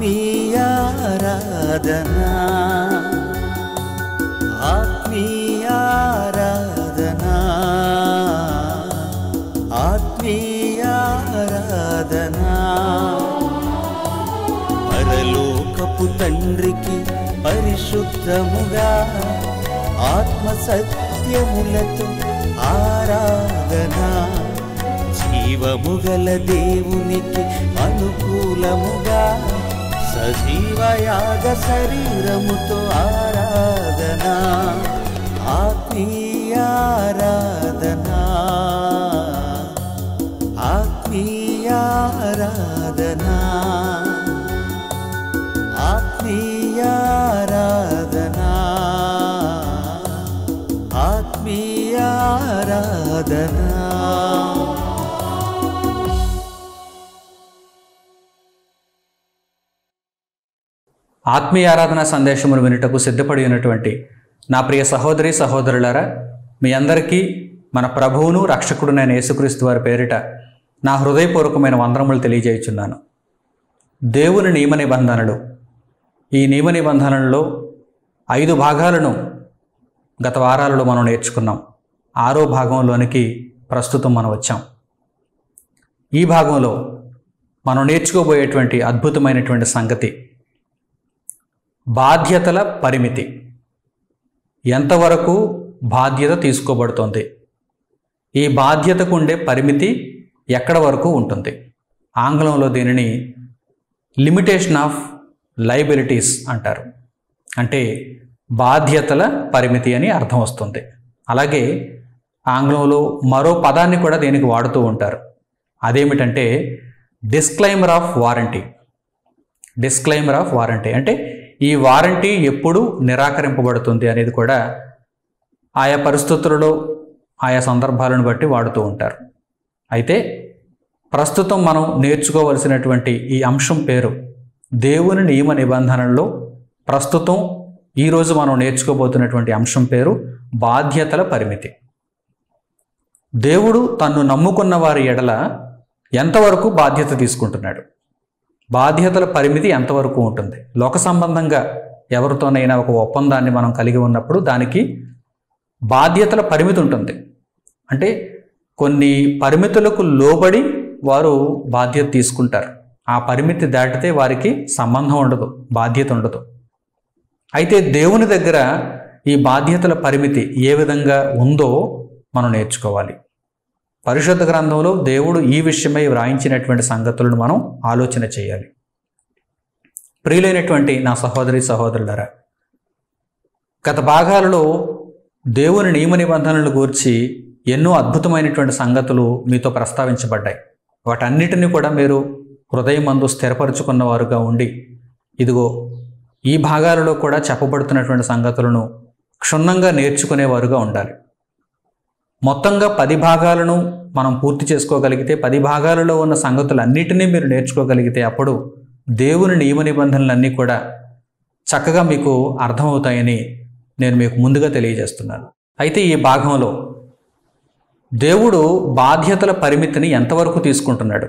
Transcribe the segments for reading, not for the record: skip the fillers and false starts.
ఆత్మీయారాధనా ఆత్మీయారాధనా ఆత్మీయారాధనా పరలోకపు తండ్రికి పరిశుద్ధముగా ఆత్మ సత్యములతో ఆరాధనా జీవముగల దేవునికి అనుకూలముగా సజీవయాగ శరీరముతో ఆరాధనా ఆత్మీయారాధనా ఆత్మీయారాధనా ఆత్మీయారాధనా ఆత్మీయారాధనా. ఆత్మీయ ఆరాధన సందేశమును వినుటకు సిద్ధపడి ఉన్నటువంటి నా ప్రియ సహోదరి సహోదరులారా, మీ అందరికీ మన ప్రభువును రక్షకుడునైన యేసుక్రీస్తు వారి పేరిట నా హృదయపూర్వకమైన వందనములు తెలియజేయుచున్నాను. దేవుని నియమ నిబంధనలు, ఈ నియమ నిబంధనలలో 5 భాగాలను గత వారాలలో మనం నేర్చుకున్నాం. 6వ భాగంలోనికి ప్రస్తుతం మనం వచ్చాం. ఈ భాగంలో మనం నేర్చుకోబోయేటువంటి అద్భుతమైనటువంటి సంగతి బాధ్యతల పరిమితి. ఎంతవరకు బాధ్యత తీసుకోబడుతుంది, ఈ బాధ్యతకు ఉండే పరిమితి ఎక్కడ వరకు ఉంటుంది. ఆంగ్లంలో దీనిని లిమిటేషన్ ఆఫ్ లయబిలిటీస్ అంటారు. అంటే బాధ్యతల పరిమితి అని అర్థం వస్తుంది. అలాగే ఆంగ్లంలో మరో పదాన్ని కూడా దీనికి వాడుతూ ఉంటారు. అదేమిటంటే disclaimer of warranty. Disclaimer of warranty అంటే ఈ వారంటీ ఎప్పుడు నిరాకరింపబడుతుంది అనేది కూడా ఆయా పరిస్థితులలో ఆయా సందర్భాలను బట్టి వాడుతూ ఉంటారు. అయితే ప్రస్తుతం మనం నేర్చుకోవలసినటువంటి ఈ అంశం పేరు దేవుని నియమ నిబంధనల్లో ప్రస్తుతం ఈరోజు మనం నేర్చుకోబోతున్నటువంటి అంశం పేరు బాధ్యతల పరిమితి. దేవుడు తన్ను నమ్ముకున్న వారి ఎడల ఎంతవరకు బాధ్యత తీసుకుంటున్నాడు, బాధ్యతల పరిమితి ఎంతవరకు ఉంటుంది. లోక సంబంధంగా ఎవరితోనైనా ఒక ఒప్పందాన్ని మనం కలిగి ఉన్నప్పుడు దానికి బాధ్యతల పరిమితి ఉంటుంది. అంటే కొన్ని పరిమితులకు లోబడి వారు బాధ్యత తీసుకుంటారు. ఆ పరిమితి దాటితే వారికి సంబంధం ఉండదు, బాధ్యత ఉండదు. అయితే దేవుని దగ్గర ఈ బాధ్యతల పరిమితి ఏ విధంగా ఉందో మనం నేర్చుకోవాలి. పరిశుద్ధ గ్రంథంలో దేవుడు ఈ విషయమై వ్రాయించినటువంటి సంగతులను మనం ఆలోచన చేయాలి. ప్రియులైనటువంటి నా సహోదరి సహోదరులారా, గత భాగాలలో దేవుని నియమ నిబంధనలు గూర్చి ఎన్నో అద్భుతమైనటువంటి సంగతులు మీతో ప్రస్తావించబడ్డాయి. వాటన్నిటిని కూడా మీరు హృదయమందు స్థిరపరుచుకున్న వారుగా ఉండి, ఇదిగో ఈ భాగాలలో కూడా చెప్పబడుతున్నటువంటి సంగతులను క్షుణ్ణంగా నేర్చుకునేవారుగా ఉండాలి. మొత్తంగా 10 భాగాలను మనం పూర్తి చేసుకోగలిగితే, 10 భాగాలలో ఉన్న సంగతులన్నిటినీ మీరు నేర్చుకోగలిగితే అప్పుడు దేవుని నియమ నిబంధనలన్నీ కూడా చక్కగా మీకు అర్థమవుతాయని నేను మీకు ముందుగా తెలియజేస్తున్నాను. అయితే ఈ భాగంలో దేవుడు బాధ్యతల పరిమితిని ఎంతవరకు తీసుకుంటున్నాడు,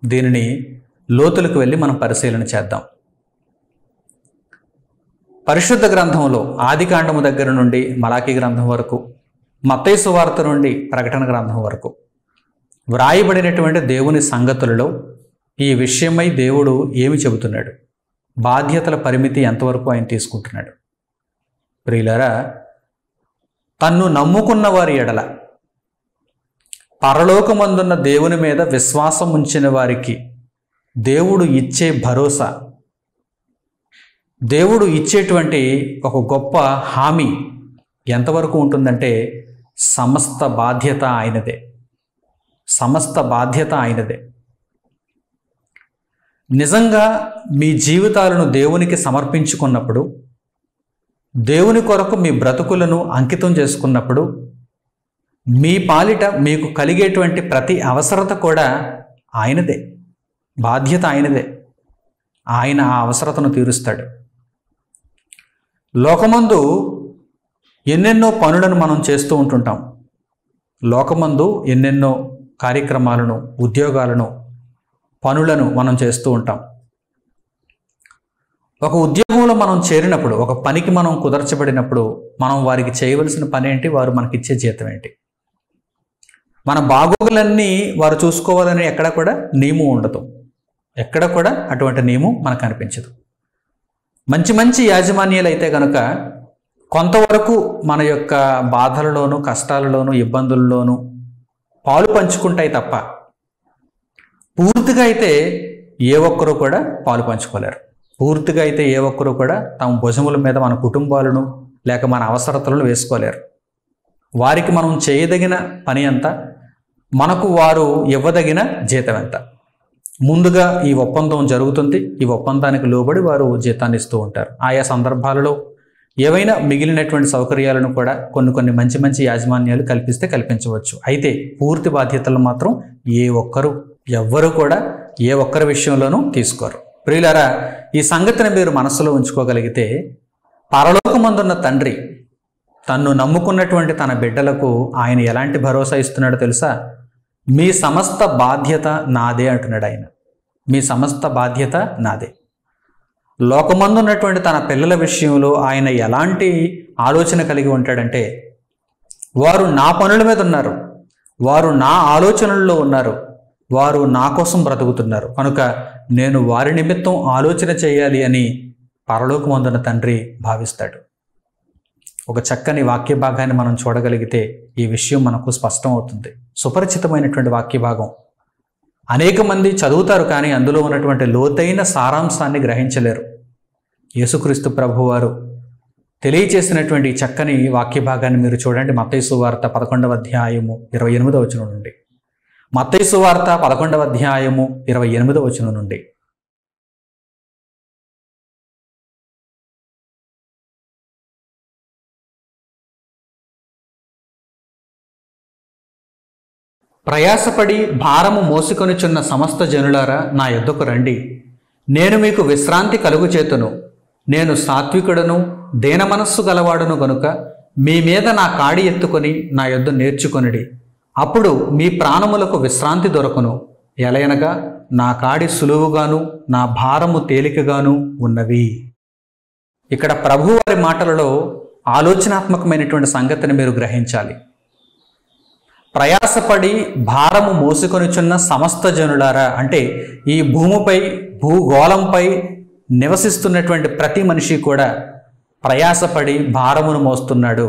దీనిని లోతులకు వెళ్ళి మనం పరిశీలన చేద్దాం. పరిశుద్ధ గ్రంథంలో ఆదికాండము దగ్గర నుండి మలాకీ గ్రంథం వరకు, మత్తయి సువార్త నుండి ప్రకటన గ్రంథం వరకు వ్రాయబడినటువంటి దేవుని సంగతులలో ఈ విషయమై దేవుడు ఏమి చెబుతున్నాడు, బాధ్యతల పరిమితి ఎంతవరకు ఆయన తీసుకుంటున్నాడు. ప్రియులారా, తన్ను నమ్ముకున్న వారి ఎడల, పరలోకమందున్న దేవుని మీద విశ్వాసం ఉంచిన వారికి దేవుడు ఇచ్చే భరోసా, దేవుడు ఇచ్చేటువంటి ఒక గొప్ప హామీ ఎంతవరకు ఉంటుందంటే సమస్త బాధ్యత ఆయనదే. సమస్త బాధ్యత ఆయనదే. నిజంగా మీ జీవితాలను దేవునికి సమర్పించుకున్నప్పుడు, దేవుని కొరకు మీ బ్రతుకులను అంకితం చేసుకున్నప్పుడు, మీ పాలిట మీకు కలిగేటువంటి ప్రతి అవసరత కూడా ఆయనదే, బాధ్యత ఆయనదే. ఆయన ఆ అవసరతను తీరుస్తాడు. లోకమందు ఎన్నెన్నో పనులను మనం చేస్తూ ఉంటుంటాం. లోకమందు ఎన్నెన్నో కార్యక్రమాలను, ఉద్యోగాలను, పనులను మనం చేస్తూ ఉంటాం. ఒక ఉద్యోగంలో మనం చేరినప్పుడు, ఒక పనికి మనం కుదర్చబడినప్పుడు మనం వారికి చేయవలసిన పని ఏంటి, వారు మనకిచ్చే జీతం ఏంటి? మన బాగోగులన్నీ వారు చూసుకోవాలని ఎక్కడ కూడా నియమం ఉండదు. ఎక్కడ కూడా అటువంటి నియమం మనకు అనిపించదు. మంచి మంచి యాజమాన్యాలు అయితే కనుక కొంతవరకు మన యొక్క బాధలలోనూ, కష్టాలలోనూ, ఇబ్బందుల్లోనూ పాలు పంచుకుంటాయి తప్ప పూర్తిగా అయితే ఏ ఒక్కరూ కూడా పాలు పంచుకోలేరు. పూర్తిగా అయితే ఏ ఒక్కరూ కూడా తమ భుజముల మీద మన కుటుంబాలను లేక మన అవసరతలను వేసుకోలేరు. వారికి మనం చేయదగిన పని ఎంత, మనకు వారు ఇవ్వదగిన జీతం ఎంత, ముందుగా ఈ ఒప్పందం జరుగుతుంది. ఈ ఒప్పందానికి లోబడి వారు జీతాన్ని ఇస్తూ ఉంటారు. ఆయా సందర్భాలలో ఏవైనా మిగిలినటువంటి సౌకర్యాలను కూడా కొన్ని మంచి మంచి యాజమాన్యాలు కల్పిస్తే కల్పించవచ్చు. అయితే పూర్తి బాధ్యతలు మాత్రం ఎవ్వరూ కూడా ఏ ఒక్కరి విషయంలోనూ తీసుకోరు. ప్రియులారా, ఈ సంగతిని మీరు మనసులో ఉంచుకోగలిగితే పరలోకమందున్న తండ్రి తన్ను నమ్ముకున్నటువంటి తన బిడ్డలకు ఆయన ఎలాంటి భరోసా ఇస్తున్నాడో తెలుసా? మీ సమస్త బాధ్యత నాదే అంటున్నాడు ఆయన. మీ సమస్త బాధ్యత నాదే. లోకమందున్నటువంటి తన పిల్లల విషయంలో ఆయన ఎలాంటి ఆలోచన కలిగి ఉంటాడంటే, వారు నా పనుల మీద ఉన్నారు, వారు నా ఆలోచనల్లో ఉన్నారు, వారు నా కోసం బ్రతుకుతున్నారు, కనుక నేను వారి నిమిత్తం ఆలోచన చేయాలి అని పరలోకమందున్న తండ్రి భావిస్తాడు. ఒక చక్కని వాక్య భాగాన్ని మనం చూడగలిగితే ఈ విషయం మనకు స్పష్టమవుతుంది. సుపరిచితమైనటువంటి వాక్య భాగం. అనేక మంది చదువుతారు కానీ అందులో ఉన్నటువంటి లోతైన సారాంశాన్ని గ్రహించలేరు. యేసుక్రీస్తు ప్రభువారు తెలియచేసినటువంటి చక్కని వాక్య భాగాన్ని మీరు చూడండి. మత్తయి సువార్త 11వ అధ్యాయము 28వ వచనం నుండి. మత్తయి సువార్త 11వ అధ్యాయము 28వ వచనం నుండి. ప్రయాసపడి భారము మోసుకొనుచున్న సమస్త జనులారా నా యొద్దకు రండి, నేను మీకు విశ్రాంతి కలుగు చేతును. నేను సాత్వికుడను, దీన మనస్సు గలవాడును గనుక మీ మీద నా కాడి ఎత్తుకొని నా యొద్ద నేర్చుకొనిడి, అప్పుడు మీ ప్రాణములకు విశ్రాంతి దొరకును. ఎలయనగా నా కాడి సులువుగాను నా భారము తేలికగాను ఉన్నవి. ఇక్కడ ప్రభువారి మాటలలో ఆలోచనాత్మకమైనటువంటి సంగతిని మీరు గ్రహించాలి. ప్రయాసపడి భారము మోసుకొనిచున్న సమస్త జనులారా అంటే ఈ భూమిపై, భూగోళంపై నివసిస్తున్నటువంటి ప్రతి మనిషి కూడా ప్రయాసపడి భారమును మోస్తున్నాడు.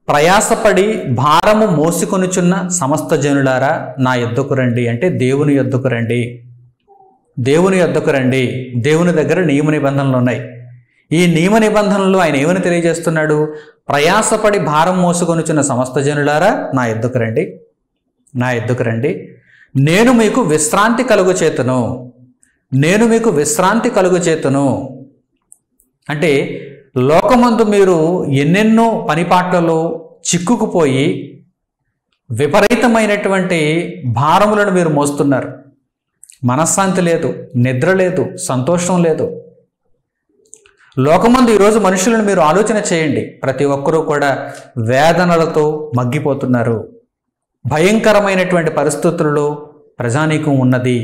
ప్రయాసపడి భారము మోసుకొనుచున్న సమస్త జనులారా నా యొద్దకు రండి అంటే దేవుని యొద్దకు రండి. దేవుని యొద్దకు రండి. దేవుని దగ్గర నియమ నిబంధనలు ఉన్నాయి. ఈ నియమ నిబంధనలు ఆయన ఏమని తెలియజేస్తున్నాడు? ప్రయాసపడి భారం మోసుకొనుచున్న సమస్త జనులారా నా యొద్దకు రండి, నా యొద్దకు రండి, నేను మీకు విశ్రాంతి కలుగు చేతును, నేను మీకు విశ్రాంతి కలుగు చేతును. అంటే లోకమందు మీరు ఎన్నెన్నో పనిపాట్లలో చిక్కుకుపోయి విపరీతమైనటువంటి భారములను మీరు మోస్తున్నారు. మనశ్శాంతి లేదు, నిద్ర లేదు, సంతోషం లేదు. లోకమందు ఈరోజు మనుషులను మీరు ఆలోచన చేయండి. ప్రతి ఒక్కరూ కూడా వేదనలతో మగ్గిపోతున్నారు. భయంకరమైనటువంటి పరిస్థితులలో ప్రజానీకం ఉన్నది.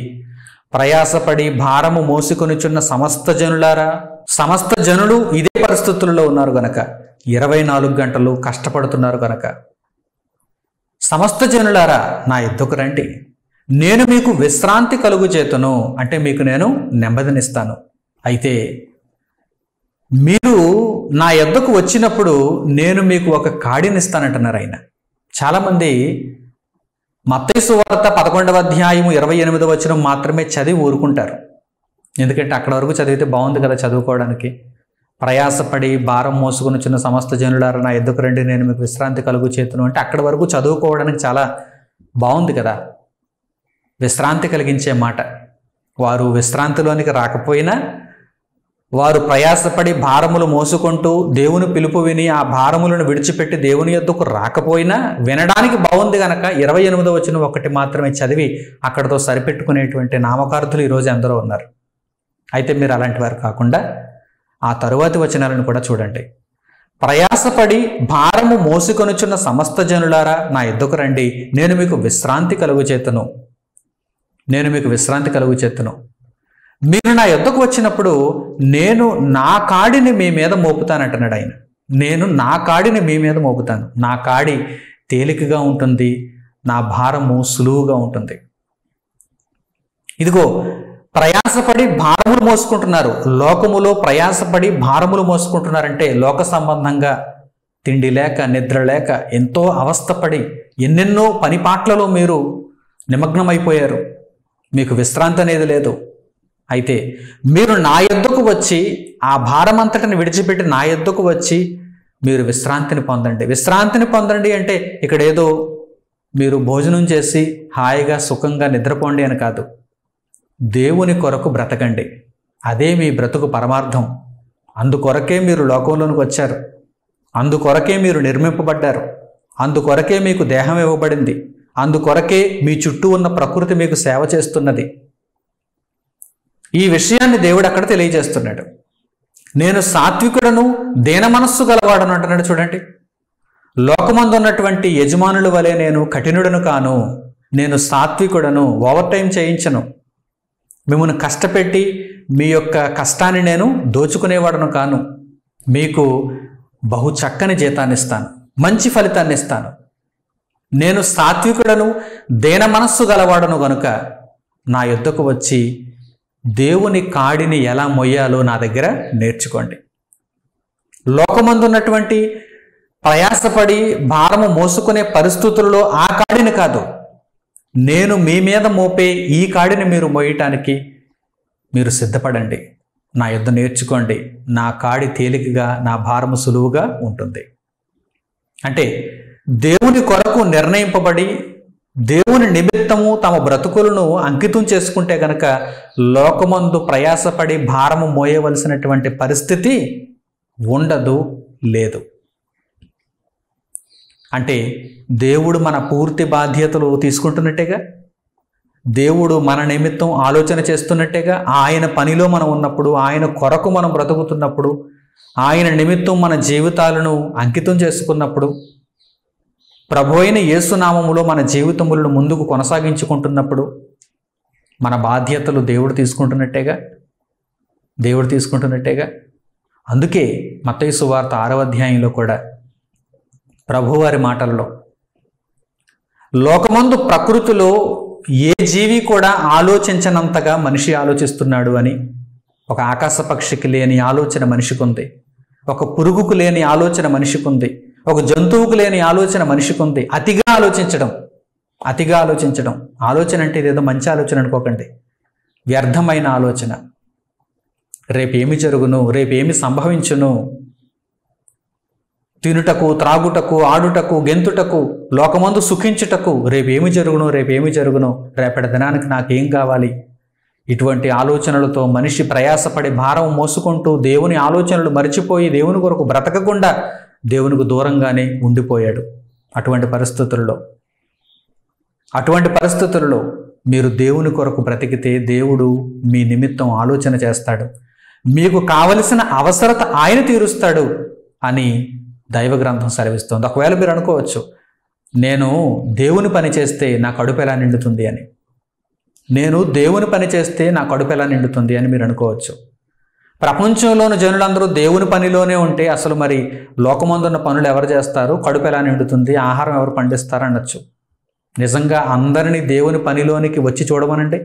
ప్రయాసపడి భారము మోసుకొనుచున్న సమస్త జనులారా, సమస్త జనులు ఇదే పరిస్థితుల్లో ఉన్నారు గనక, 24 గంటలు కష్టపడుతున్నారు గనక, సమస్త జనులారా నా యొద్దకు రండి, నేను మీకు విశ్రాంతి కలుగు చేతును అంటే మీకు నేను నెమ్మదినిస్తాను. అయితే మీరు నా యొద్దకు వచ్చినప్పుడు నేను మీకు ఒక కాడినిస్తానంటున్నారు ఆయన. చాలామంది మత్తయి సువార్త 11వ అధ్యాయము 28వ వచనం మాత్రమే చదివి ఊరుకుంటారు. ఎందుకంటే అక్కడ వరకు చదివితే బాగుంది కదా చదువుకోవడానికి. ప్రయాసపడి భారం మోసుకొని చిన్న సమస్త జనులారా నా యొద్దకు రండి, నేను మీకు విశ్రాంతి కలుగు చేతును అంటే అక్కడ వరకు చదువుకోవడానికి చాలా బాగుంది కదా, విశ్రాంతి కలిగించే మాట. వారు విశ్రాంతిలోనికి రాకపోయినా, వారు ప్రయాసపడి భారములు మోసుకుంటూ దేవుని పిలుపు విని ఆ భారములను విడిచిపెట్టి దేవుని యొద్దకు రాకపోయినా వినడానికి బాగుంది కనుక 28వ వచనం ఒకటి మాత్రమే చదివి అక్కడితో సరిపెట్టుకునేటువంటి నామకార్థులు ఈరోజు ఎందరో ఉన్నారు. అయితే మీరు అలాంటి వారు కాకుండా ఆ తరువాతి వచనాలను కూడా చూడండి. ప్రయాసపడి భారము మోసుకొనుచున్న సమస్త జనులారా నా యొద్దకు రండి, నేను మీకు విశ్రాంతి కలుగు చేతును, నేను మీకు విశ్రాంతి కలుగు చేతును. మీరు నా యొద్దకు వచ్చినప్పుడు నేను నా కాడిని మీ మీద మోపుతానంటున్నాడు ఆయన. నేను నా కాడిని మీ మీద మోపుతాను. నా కాడి తేలికగా ఉంటుంది, నా భారము సులువుగా ఉంటుంది. ఇదిగో ప్రయాసపడి భారములు మోసుకుంటున్నారు. లోకములో ప్రయాసపడి భారములు మోసుకుంటున్నారంటే లోక సంబంధంగా తిండి లేక నిద్ర లేక ఎంతో అవస్థపడి ఎన్నెన్నో పనిపాట్లలో మీరు నిమగ్నమైపోయారు. మీకు విశ్రాంతి అనేది లేదు. అయితే మీరు నా యొద్దకు వచ్చి ఆ భారమంతటిని విడిచిపెట్టి నా యొద్దకు వచ్చి మీరు విశ్రాంతిని పొందండి. విశ్రాంతిని పొందండి అంటే ఇక్కడ ఏదో మీరు భోజనం చేసి హాయిగా సుఖంగా నిద్రపోండి అని కాదు. దేవుని కొరకు బ్రతకండి. అదే మీ బ్రతుకు పరమార్థం. అందుకొరకే మీరు లోకంలోనికి వచ్చారు. అందుకొరకే మీరు నిర్మింపబడ్డారు. అందుకొరకే మీకు దేహం ఇవ్వబడింది. అందుకొరకే మీ చుట్టూ ఉన్న ప్రకృతి మీకు సేవ చేస్తున్నది. ఈ విషయాన్ని దేవుడు అక్కడ తెలియజేస్తున్నాడు. నేను సాత్వికుడను దీన మనస్సు గలవాడను అంటున్నాడు. చూడండి, లోకమందు ఉన్నటువంటి యజమానుల వలె నేను కఠినుడను కాను. నేను సాత్వికుడను, ఓవర్ టైం చేయించను. మిమ్మల్ని కష్టపెట్టి మీ యొక్క కష్టాన్ని నేను దోచుకునేవాడను కాను. మీకు బహు చక్కని జీతాన్ని ఇస్తాను, మంచి ఫలితాన్ని ఇస్తాను. నేను సాత్వికుడను దీన మనస్సు గలవాడను గనుక నా యొద్దకు వచ్చి దేవుని కాడిని ఎలా మొయ్యాలో నా దగ్గర నేర్చుకోండి. లోకమందు ఉన్నటువంటి ప్రయాసపడి భారము మోసుకునే పరిస్థితుల్లో ఆ కాడిని కాదు, నేను మీ మీద మోపే ఈ కాడిని మీరు మోయటానికి మీరు సిద్ధపడండి. నా యొద్ద నేర్చుకోండి. నా కాడి తేలికగా, నా భారము సులువుగా ఉంటుంది. అంటే దేవుని కొరకు నిర్ణయింపబడి దేవుని నిమిత్తము తమ బ్రతుకులను అంకితం చేసుకుంటే గనక లోకమందు ప్రయాసపడి భారము మోయవలసినటువంటి పరిస్థితి ఉండదు, లేదు. అంటే దేవుడు మన పూర్తి బాధ్యతలు తీసుకుంటున్నట్టేగా, దేవుడు మన నిమిత్తం ఆలోచన చేస్తున్నట్టేగా. ఆయన పనిలో మనం ఉన్నప్పుడు, ఆయన కొరకు మనం బ్రతుకుతున్నప్పుడు, ఆయన నిమిత్తం మన జీవితాలను అంకితం చేసుకున్నప్పుడు, ప్రభు అయిన యేసునామములో మన జీవితములను ముందుకు కొనసాగించుకుంటున్నప్పుడు మన బాధ్యతలు దేవుడు తీసుకుంటున్నట్టేగా. అందుకే మత్తయి సువార్త 6వ అధ్యాయంలో కూడా ప్రభువారి మాటల్లో లోకమందు ప్రకృతిలో ఏ జీవి కూడా ఆలోచించనంతగా మనిషి ఆలోచిస్తున్నాడు అని. ఒక ఆకాశ పక్షికి లేని ఆలోచన మనిషికి ఉంది, ఒక పురుగుకు లేని ఆలోచన మనిషికి ఉంది, ఒక జంతువుకు లేని ఆలోచన మనిషికి ఉంది. అతిగా ఆలోచించడం. ఆలోచన అంటే ఇదేదో మంచి ఆలోచన అనుకోకండి, వ్యర్థమైన ఆలోచన. రేపేమి జరుగును, రేపేమి సంభవించును, తినుటకు, త్రాగుటకు, ఆడుటకు, గెంతుటకు, లోకమందు సుఖించుటకు, రేపేమి జరుగును, రేపటి దినానికి నాకేం కావాలి, ఇటువంటి ఆలోచనలతో మనిషి ప్రయాసపడి భారం మోసుకుంటూ దేవుని ఆలోచనలు మరిచిపోయి దేవుని కొరకు బ్రతకకుండా దేవునికి దూరంగానే ఉండిపోయాడు. అటువంటి పరిస్థితుల్లో మీరు దేవుని కొరకు బ్రతికితే దేవుడు మీ నిమిత్తం ఆలోచన చేస్తాడు. మీకు కావలసిన అవసరత ఆయన తీరుస్తాడు అని దైవ గ్రంథం సెలవిస్తుంది. ఒకవేళ మీరు అనుకోవచ్చు, నేను దేవుని పని చేస్తే నా కడుపు ఎలా నిండుతుంది అని. నేను దేవుని పని చేస్తే నా కడుపు ఎలా నిండుతుంది అని మీరు అనుకోవచ్చు. ప్రపంచంలోని జనులందరూ దేవుని పనిలోనే ఉంటే అసలు మరి లోకమందున్న పనులు ఎవరు చేస్తారు, కడుపు ఎలా నిండుతుంది, ఆహారం ఎవరు పండిస్తారు అనొచ్చు. నిజంగా అందరినీ దేవుని పనిలోనికి వచ్చి చూడమనండి.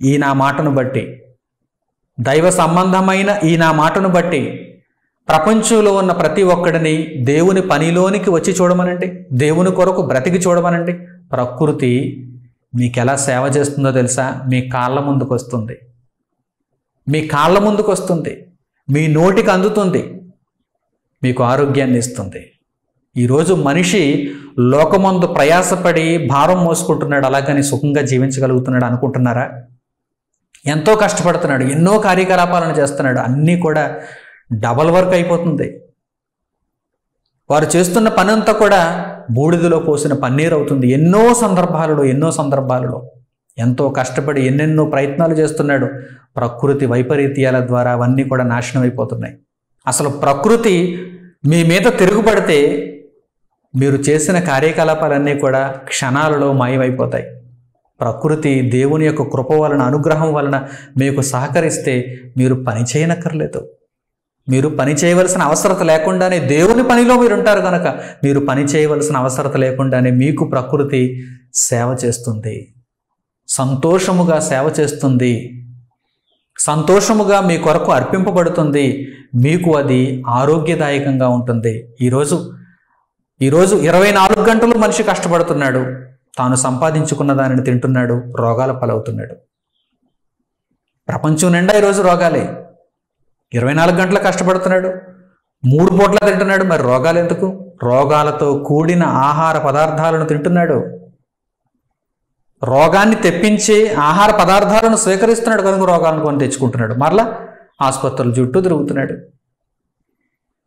ఈ నా మాటను బట్టి, దైవ సంబంధమైన ఈ నా మాటను బట్టి ప్రపంచంలో ఉన్న ప్రతి ఒక్కడిని దేవుని పనిలోనికి వచ్చి చూడమనండి, దేవుని కొరకు బ్రతికి చూడమనండి. ప్రకృతి మీకు ఎలా సేవ చేస్తుందో తెలుసా? మీ కాళ్ళ ముందుకు వస్తుంది, మీ నోటికి అందుతుంది, మీకు ఆరోగ్యాన్ని ఇస్తుంది. ఈరోజు మనిషి లోకమందు ప్రయాసపడి భారం మోసుకుంటున్నాడు, అలాగని సుఖంగా జీవించగలుగుతున్నాడు అనుకుంటున్నారా? ఎంతో కష్టపడుతున్నాడు, ఎన్నో కార్యకలాపాలను చేస్తున్నాడు, అన్నీ కూడా డబల్ వర్క్ అయిపోతుంది. వారు చేస్తున్న పని అంతా కూడా బూడిదలో పోసిన పన్నీరు అవుతుంది. ఎన్నో సందర్భాలలో ఎంతో కష్టపడి ఎన్నెన్నో ప్రయత్నాలు చేస్తున్నాడు. ప్రకృతి వైపరీత్యాల ద్వారా అవన్నీ కూడా నాశనం అయిపోతున్నాయి. అసలు ప్రకృతి మీ మీద తిరుగుపడితే మీరు చేసిన కార్యకలాపాలన్నీ కూడా క్షణాలలో మాయమైపోతాయి. ప్రకృతి దేవుని యొక్క కృప వలన, అనుగ్రహం వలన మీకు సహకరిస్తే మీరు పని చేయనక్కర్లేదు. మీరు పని చేయవలసిన అవసరత లేకుండానే దేవుని పనిలో మీరు ఉంటారు కనుక మీరు పని చేయవలసిన అవసరత లేకుండానే మీకు ప్రకృతి సేవ చేస్తుంది, సంతోషముగా సేవ చేస్తుంది, సంతోషముగా మీ కొరకు అర్పింపబడుతుంది. మీకు అది ఆరోగ్యదాయకంగా ఉంటుంది. ఈరోజు 24 గంటలు మనిషి కష్టపడుతున్నాడు, తాను సంపాదించుకున్న దానిని తింటున్నాడు, రోగాల పాలవుతున్నాడు. ప్రపంచం నిండా ఈరోజు రోగాలే. 24 గంటలు కష్టపడుతున్నాడు, 3 పూట్ల తింటున్నాడు, మరి రోగాలు ఎందుకు? రోగాలతో కూడిన ఆహార పదార్థాలను తింటున్నాడు, రోగాన్ని తెప్పించే ఆహార పదార్థాలను స్వీకరిస్తున్నాడు కనుక రోగాలను కొని తెచ్చుకుంటున్నాడు, మరలా ఆసుపత్రుల చుట్టూ తిరుగుతున్నాడు.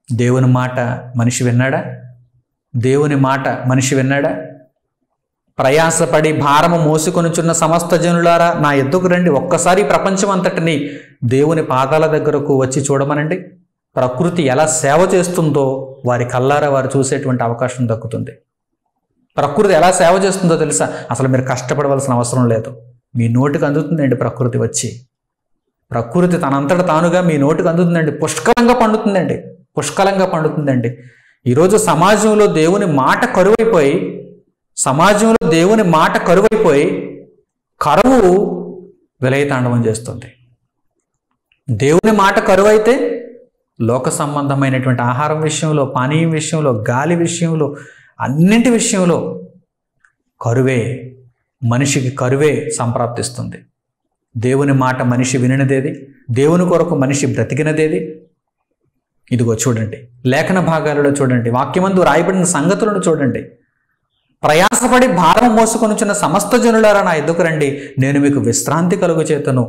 దేవుని మాట మనిషి విన్నాడా? దేవుని మాట మనిషి విన్నాడా? ప్రయాసపడి భారము మోసుకొనుచున్న సమస్త జనులారా నా ఎద్దుకు రండి, ఒక్కసారి ప్రపంచం అంతటిని దేవుని పాదాల దగ్గరకు వచ్చి చూడమనండి. ప్రకృతి ఎలా సేవ చేస్తుందో వారి కల్లారా వారు చూసేటువంటి అవకాశం దక్కుతుంది. ప్రకృతి ఎలా సేవ చేస్తుందో తెలుసా? అసలు మీరు కష్టపడవలసిన అవసరం లేదు, మీ నోటికి అందుతుందండి. ప్రకృతి వచ్చి, ప్రకృతి తనంతట తానుగా మీ నోటికి అందుతుందండి, పుష్కలంగా పండుతుందండి, పుష్కలంగా పండుతుందండి. ఈరోజు సమాజంలో దేవుని మాట కరువైపోయి, కరువు విలయతాండవం చేస్తుంది. దేవుని మాట కరువైతే లోక సంబంధమైనటువంటి ఆహారం విషయంలో, పానీయం విషయంలో, గాలి విషయంలో, అన్నింటి విషయంలో కరువే, మనిషికి కరువే సంప్రాప్తిస్తుంది. దేవుని మాట మనిషి వినినదేది? దేవుని కొరకు మనిషి బ్రతికినదేది? ఇదిగో చూడండి, లేఖన భాగాలలో చూడండి, వాక్యమందు రాయబడిన సంగతులను చూడండి. ప్రయాసపడి భారం మోసుకొనుచున్న సమస్త జనులారా నా ఎద్దుకు రండి, నేను మీకు విశ్రాంతి కలుగు చేతును.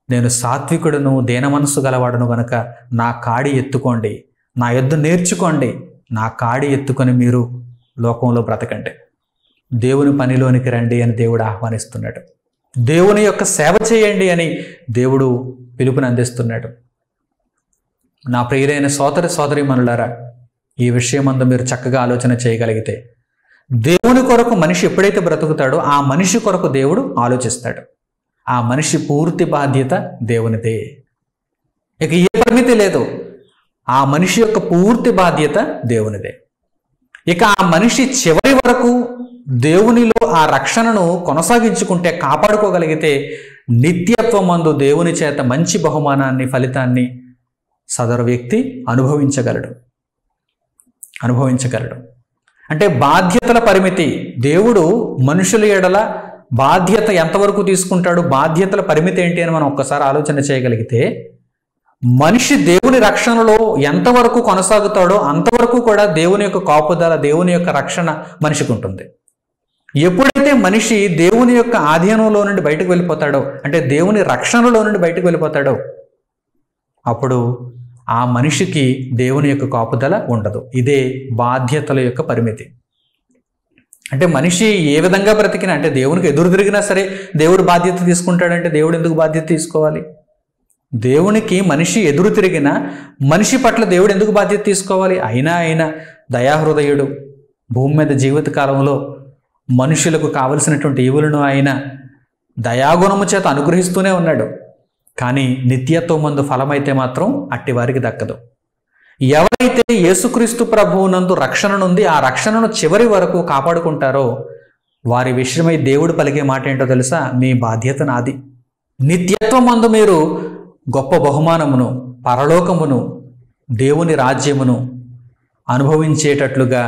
నేను సాత్వికుడును, దేన మనస్సు గలవాడును గనక నా కాడి ఎత్తుకోండి, నా యొద్ద నేర్చుకోండి, నా కాడి ఎత్తుకొని మీరు లోకంలో బ్రతకండి. దేవుని పనిలోనికి రండి అని దేవుడు ఆహ్వానిస్తున్నాడు. దేవుని యొక్క సేవ చేయండి అని దేవుడు పిలుపుని అందిస్తున్నాడు. నా ప్రియులైన సోదరీమణులారా, ఈ విషయమందు మీరు చక్కగా ఆలోచన చేయగలిగితే, దేవుని కొరకు మనిషి ఎప్పుడైతే బ్రతుకుతాడో ఆ మనిషి కొరకు దేవుడు ఆలోచిస్తాడు. ఆ మనిషి పూర్తి బాధ్యత దేవునిదే, ఇక ఏ పరిమితి లేదు. ఆ మనిషి యొక్క పూర్తి బాధ్యత దేవునిదే. ఇక ఆ మనిషి చివరి వరకు దేవునిలో ఆ రక్షణను కొనసాగించుకుంటే, కాపాడుకోగలిగితే నిత్యత్వమందు దేవుని చేత మంచి బహుమానాన్ని, ఫలితాన్ని సదరు వ్యక్తి అనుభవించగలడు. అంటే బాధ్యతల పరిమితి, దేవుడు మనుషుల ఎడల బాధ్యత ఎంతవరకు తీసుకుంటాడు, బాధ్యతల పరిమితి ఏంటి అని మనం ఒక్కసారి ఆలోచన చేయగలిగితే, మనిషి దేవుని రక్షణలో ఎంతవరకు కొనసాగుతాడో అంతవరకు కూడా దేవుని యొక్క కాపుదల, దేవుని యొక్క రక్షణ మనిషికి ఉంటుంది. ఎప్పుడైతే మనిషి దేవుని యొక్క ఆధీనంలో నుండి బయటకు వెళ్ళిపోతాడో, అంటే దేవుని రక్షణలో నుండి బయటకు వెళ్ళిపోతాడో, అప్పుడు ఆ మనిషికి దేవుని యొక్క కాపుదల ఉండదు. ఇదే బాధ్యతల యొక్క పరిమితి. అంటే మనిషి ఏ విధంగా బ్రతికినా, అంటే దేవునికి ఎదురు తిరిగినా సరే దేవుడు బాధ్యత తీసుకుంటాడంటే దేవుడు ఎందుకు బాధ్యత తీసుకోవాలి? దేవునికి మనిషి ఎదురు తిరిగిన మనిషి పట్ల దేవుడు ఎందుకు బాధ్యత తీసుకోవాలి? అయినా దయాహృదయుడు, భూమి మీద జీవిత కాలంలో మనుషులకు కావలసినటువంటి ఈవులను ఆయన దయాగుణము చేత అనుగ్రహిస్తూనే ఉన్నాడు. కానీ నిత్యత్వం మందు ఫలమైతే మాత్రం అట్టి వారికి దక్కదు. ఎవరైతే యేసుక్రీస్తు ప్రభువునందు రక్షణ నుండి ఆ రక్షణను చివరి వరకు కాపాడుకుంటారో వారి విషయమై దేవుడు పలికే మాట ఏంటో తెలుసా? మీ బాధ్యత నాది. నిత్యత్వం మందు మీరు గొప్ప బహుమానమును, పరలోకమును, దేవుని రాజ్యమును అనుభవించేటట్లుగా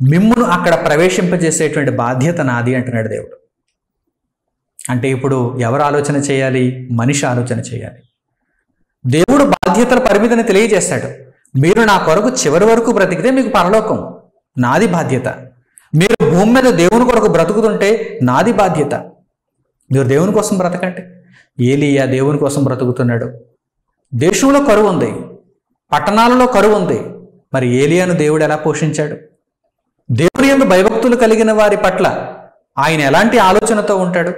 మిమ్మును అక్కడ ప్రవేశింపజేసేటువంటి బాధ్యత నాది అంటున్నాడు దేవుడు. అంటే ఇప్పుడు ఎవరు ఆలోచన చేయాలి? మనిషి ఆలోచన చేయాలి. దేవుడు బాధ్యతల పరిమితిని తెలియజేశాడు. మీరు నా కొరకు చివరి వరకు బ్రతికితే మీకు పరలోకం, నాది బాధ్యత. మీరు భూమి మీద దేవుని కొరకు బ్రతుకుతుంటే నాది బాధ్యత. మీరు దేవుని కోసం బ్రతకండి. ఏలీయా దేవుని కోసం బ్రతుకుతున్నాడు. దేశంలో కరువు ఉంది, పట్టణాలలో కరువు ఉంది. మరి ఏలీయాను దేవుడు ఎలా పోషించాడు? దేవుని యందు భయభక్తులు కలిగిన వారి పట్ల ఆయన ఎలాంటి ఆలోచనతో ఉంటాడు?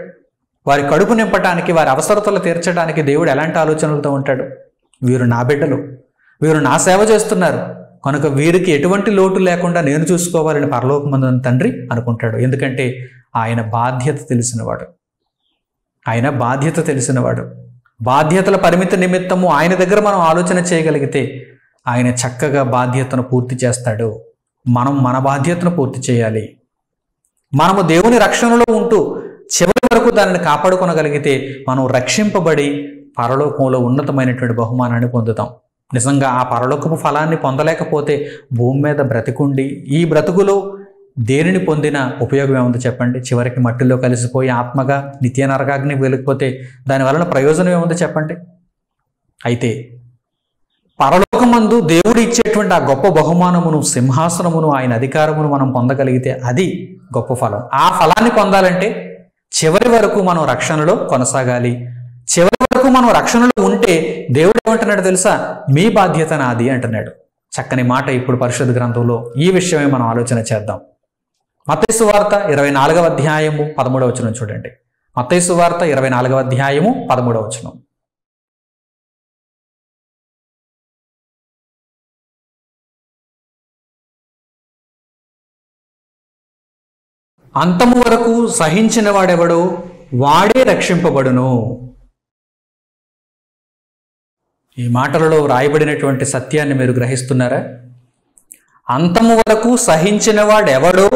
వారి కడుపు నింపటానికి, వారి అవసరతలు తీర్చడానికి దేవుడు ఎలాంటి ఆలోచనలతో ఉంటాడు? వీరు నా బిడ్డలు, వీరు నా సేవ చేస్తున్నారు, కనుక వీరికి ఎటువంటి లోటు లేకుండా నేను చూసుకోవాలని పరలోకమందున్న తండ్రి అనుకుంటాడు. ఎందుకంటే ఆయన బాధ్యత తెలిసినవాడు. ఆయన బాధ్యత తెలిసినవాడు. బాధ్యతల పరిమితి నిమిత్తము ఆయన దగ్గర మనం ఆలోచన చేయగలిగితే ఆయన చక్కగా బాధ్యతను పూర్తి చేస్తాడు. మనం మన బాధ్యతను పూర్తి చేయాలి. మనము దేవుని రక్షణలో ఉంటూ చివరి వరకు దానిని కాపాడుకొనగలిగితే మనం రక్షింపబడి పరలోకంలో ఉన్నతమైనటువంటి బహుమానాన్ని పొందుతాం. నిజంగా ఆ పరలోకపు ఫలాన్ని పొందలేకపోతే భూమి మీద బ్రతికుండి ఈ బ్రతుకులో దేనిని పొందిన ఉపయోగం ఏముంది చెప్పండి? చివరికి మట్టిలో కలిసిపోయి ఆత్మగా నిత్య నరకాగ్ని వెళ్ళిపోతే దాని వలన ప్రయోజనం ఏముంది చెప్పండి? అయితే పరలోకమందు దేవుడు ఇచ్చేటువంటి ఆ గొప్ప బహుమానమును, సింహాసనమును, ఆయన అధికారమును మనం పొందగలిగితే అది గొప్ప ఫలం. ఆ ఫలాన్ని పొందాలంటే చివరి వరకు మనం రక్షణలో కొనసాగాలి. చివరి వరకు మనం రక్షణలో ఉంటే దేవుడు ఏమంటున్నాడు తెలుసా? మీ బాధ్యత నాది అంటున్నాడు. చక్కని మాట ఇప్పుడు పరిశుద్ధ గ్రంథంలో ఈ విషయమే మనం ఆలోచన చేద్దాం. మత్తయి సువార్త 24వ అధ్యాయము 13వ వచనం చూడండి. మత్తయి సువార్త 24వ అధ్యాయము 13వ వచనం. అంతము వరకు సహించిన వాడెవడో వాడే రక్షింపబడును. ఈ మాటలలో వ్రాయబడినటువంటి సత్యాన్ని మీరు గ్రహిస్తున్నారా? అంతము వరకు సహించిన వాడెవడో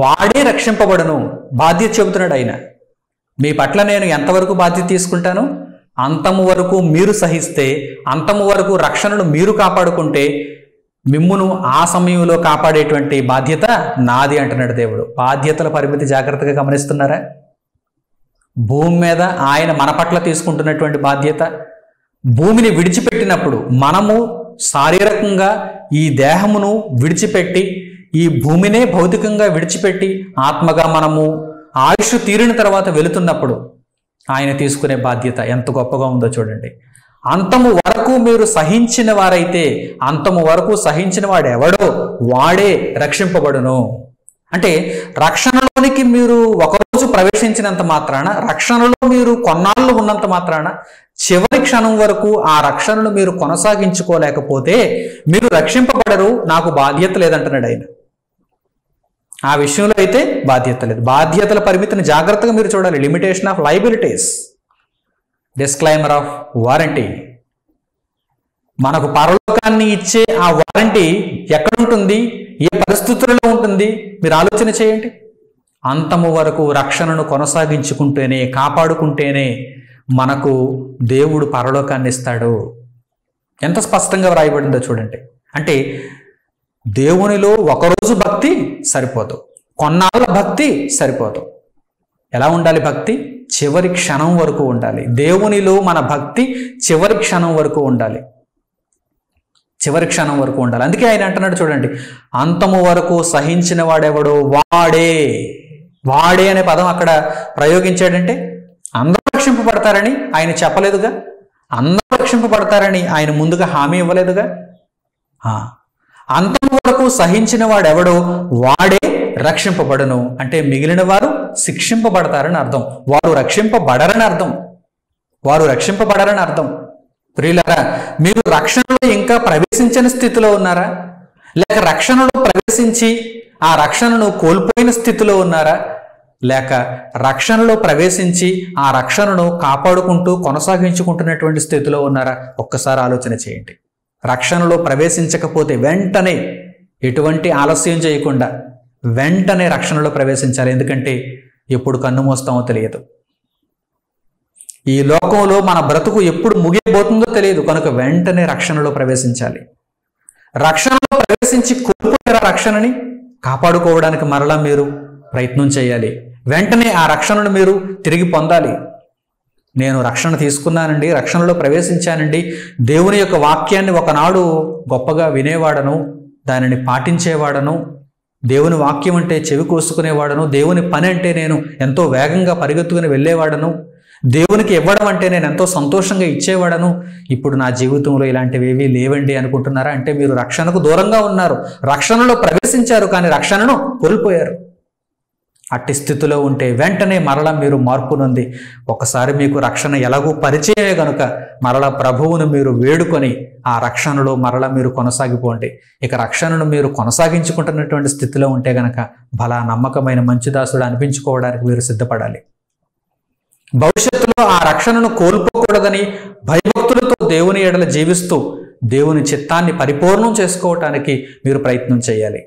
వాడే రక్షింపబడును. బాధ్యత చెబుతున్నాడు ఆయన. మీ పట్ల నేను ఎంతవరకు బాధ్యత తీసుకుంటాను? అంతము వరకు మీరు సహిస్తే, అంతము వరకు రక్షణను మీరు కాపాడుకుంటే మిమ్మును ఆ సమయంలో కాపాడేటువంటి బాధ్యత నాది అంటున్నాడు దేవుడు. బాధ్యతల పరిమితి జాగ్రత్తగా గమనిస్తున్నారా? భూమి మీద ఆయన మన పట్ల తీసుకుంటున్నటువంటి బాధ్యత, భూమిని విడిచిపెట్టినప్పుడు మనము శారీరకంగా ఈ దేహమును విడిచిపెట్టి ఈ భూమినే భౌతికంగా విడిచిపెట్టి ఆత్మగా మనము ఆయుష్ తీరిన తర్వాత వెళుతున్నప్పుడు ఆయన తీసుకునే బాధ్యత ఎంత గొప్పగా ఉందో చూడండి. అంతము వరకు మీరు సహించిన వారైతే, అంతము వరకు సహించిన వాడు ఎవడో వాడే రక్షింపబడును. అంటే రక్షణలోనికి మీరు ఒకరోజు ప్రవేశించినంత మాత్రాన, రక్షణలో మీరు కొన్నాళ్ళు ఉన్నంత మాత్రాన, చివరి క్షణం వరకు ఆ రక్షణను మీరు కొనసాగించుకోలేకపోతే మీరు రక్షింపబడరు. నాకు బాధ్యత లేదంటున్నాడు ఆయన. ఆ విషయంలో అయితే బాధ్యత లేదు. బాధ్యతల పరిమితిని జాగ్రత్తగా మీరు చూడాలి. Limitation of liabilities, disclaimer of warranty. మనకు పరలోకాన్ని ఇచ్చే ఆ వారంటీ ఎక్కడ ఉంటుంది? ఏ పరిస్థితుల్లో ఉంటుంది? మీరు ఆలోచన చేయండి. అంతము వరకు రక్షణను కొనసాగించుకుంటేనే, కాపాడుకుంటేనే మనకు దేవుడు పరలోకాన్ని ఇస్తాడు. ఎంత స్పష్టంగా వ్రాయబడిందో చూడండి. అంటే దేవునిలో ఒకరోజు భక్తి సరిపోదు, కొన్నాళ్ళ భక్తి సరిపోదు. ఎలా ఉండాలి భక్తి? చివరి క్షణం వరకు ఉండాలి. దేవునిలో మన భక్తి చివరి క్షణం వరకు ఉండాలి. చివరి క్షణం వరకు ఉండాలి. అందుకే ఆయన అంటున్నాడు చూడండి, అంతము వరకు సహించిన వాడెవడో వాడే. వాడే అనే పదం అక్కడ ప్రయోగించాడంటే అందరూ రక్షింపబడతారని ఆయన చెప్పలేదుగా. అందరూ రక్షింపబడతారని ఆయన ముందుగా హామీ ఇవ్వలేదుగా. అంతము వరకు సహించిన వాడెవడో వాడే రక్షింపబడును. అంటే మిగిలిన వారు శిక్షింపబడతారని అర్థం. వారు రక్షింపబడరని అర్థం. వారు రక్షింపబడరని అర్థం. ప్రియులారా, మీరు రక్షణలో ఇంకా ప్రవేశించని స్థితిలో ఉన్నారా? లేక రక్షణలో ప్రవేశించి ఆ రక్షణను కోల్పోయిన స్థితిలో ఉన్నారా? లేక రక్షణలో ప్రవేశించి ఆ రక్షణను కాపాడుకుంటూ కొనసాగించుకుంటున్నటువంటి స్థితిలో ఉన్నారా? ఒక్కసారి ఆలోచన చేయండి. రక్షణలో ప్రవేశించకపోతే వెంటనే, ఎటువంటి ఆలస్యం చేయకుండా వెంటనే రక్షణలో ప్రవేశించాలి. ఎందుకంటే ఎప్పుడు కన్ను మూస్తామో తెలియదు. ఈ లోకంలో మన బ్రతుకు ఎప్పుడు ముగియబోతుందో తెలియదు. కనుక వెంటనే రక్షణలో ప్రవేశించాలి. రక్షణలో ప్రవేశించి కోల్పోయిన రక్షణని కాపాడుకోవడానికి మరలా మీరు ప్రయత్నం చేయాలి. వెంటనే ఆ రక్షణను మీరు తిరిగి పొందాలి. నేను రక్షణ తీసుకున్నానండి, రక్షణలో ప్రవేశించానండి, దేవుని యొక్క వాక్యాన్ని ఒకనాడు గొప్పగా వినేవాడను, దానిని పాటించేవాడను, దేవుని వాక్యం అంటే చెవి కోసుకునేవాడను, దేవుని పని అంటే నేను ఎంతో వేగంగా పరిగెత్తుకుని వెళ్ళేవాడను, దేవునికి ఇవ్వడం అంటే నేను ఎంతో సంతోషంగా ఇచ్చేవాడను. ఇప్పుడు నా జీవితంలో ఇలాంటివి ఏవీ లేవండి అనుకుంటున్నారా? అంటే మీరు రక్షణకు దూరంగా ఉన్నారు. రక్షణలో ప్రవేశించారు కానీ రక్షణను కోల్పోయారు. అట్టి స్థితిలో ఉంటే వెంటనే మరలా మీరు మార్పు నొంది, ఒకసారి మీకు రక్షణ ఎలాగూ పరిచయమే కనుక మరలా ప్రభువును మీరు వేడుకొని ఆ రక్షణలో మరలా మీరు కొనసాగిపోండి. ఇక రక్షణను మీరు కొనసాగించుకుంటున్నటువంటి స్థితిలో ఉంటే గనక బలా నమ్మకమైన మంచి దాసుడు అనిపించుకోవడానికి మీరు సిద్ధపడాలి. భవిష్యత్తులో ఆ రక్షణను కోల్పోకూడదని భయభక్తులతో దేవుని ఎడల జీవిస్తూ దేవుని చిత్తాన్ని పరిపూర్ణం చేసుకోవటానికి మీరు ప్రయత్నం చేయాలి.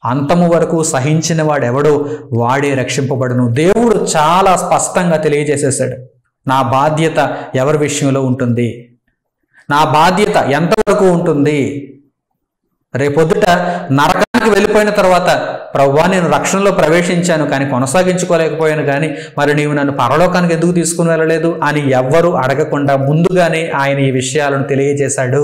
అంతము వరకు సహించిన వాడెవడో వాడే రక్షింపబడును. దేవుడు చాలా స్పష్టంగా తెలియజేసేసాడు, నా బాధ్యత ఎవరి విషయంలో ఉంటుంది, నా బాధ్యత ఎంతవరకు ఉంటుంది. రేపొద్దుట నరకానికి వెళ్ళిపోయిన తర్వాత, ప్రభువా నేను రక్షణలో ప్రవేశించాను కానీ కొనసాగించుకోలేకపోయాను, కానీ మరి నీవు నన్ను పరలోకానికి ఎందుకు తీసుకుని వెళ్ళలేదు అని ఎవ్వరూ అడగకుండా ముందుగానే ఆయన ఈ విషయాలను తెలియజేశాడు.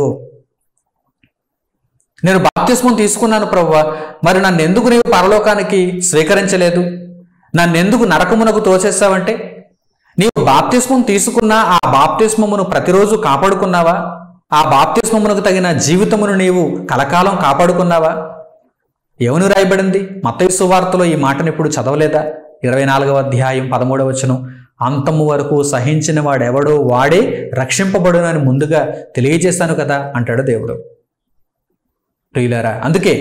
నేను బాప్తిస్మం తీసుకున్నాను ప్రభువా, మరి నన్ను ఎందుకు నీవు పరలోకానికి స్వీకరించలేదు, నన్ను ఎందుకు నరకమునకు తోసేస్తావంటే, నీవు బాప్తిస్మం తీసుకున్నా ఆ బాప్తిస్మమును ప్రతిరోజు కాపాడుకున్నావా, ఆ బాప్తిస్మమునకు తగిన జీవితమును నీవు కలకాలం కాపాడుకున్నావా? ఏమని రాయబడింది? మత్తయి సువార్తలో ఈ మాటను ఇప్పుడు చదవలేదా? 24వ అధ్యాయం 13వ వచనం, అంతము వరకు సహించిన వాడెవడో వాడే రక్షింపబడునని ముందుగా తెలియజేశాను కదా అంటాడు దేవుడు. ప్రియులారా, అందుకే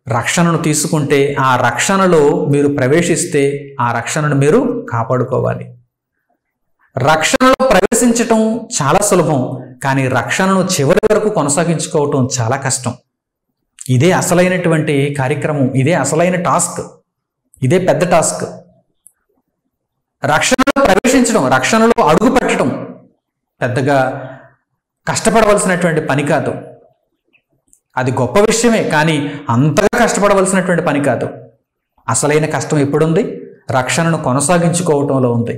రక్షణను తీసుకుంటే ఆ రక్షణలో మీరు ప్రవేశిస్తే ఆ రక్షణను మీరు కాపాడుకోవాలి. రక్షణలో ప్రవేశించటం చాలా సులభం, కానీ రక్షణను చివరి వరకు కొనసాగించుకోవటం చాలా కష్టం. ఇదే అసలైనటువంటి కార్యక్రమం, ఇదే అసలైన టాస్క్, ఇదే పెద్ద టాస్క్. రక్షణలో ప్రవేశించడం, రక్షణలో అడుగు పెట్టడం పెద్దగా కష్టపడవలసినటువంటి పని కాదు. అది గొప్ప విషయమే, కానీ అంతగా కష్టపడవలసినటువంటి పని కాదు. అసలైన కష్టం ఎప్పుడుంది? రక్షణను కొనసాగించుకోవటంలో ఉంది,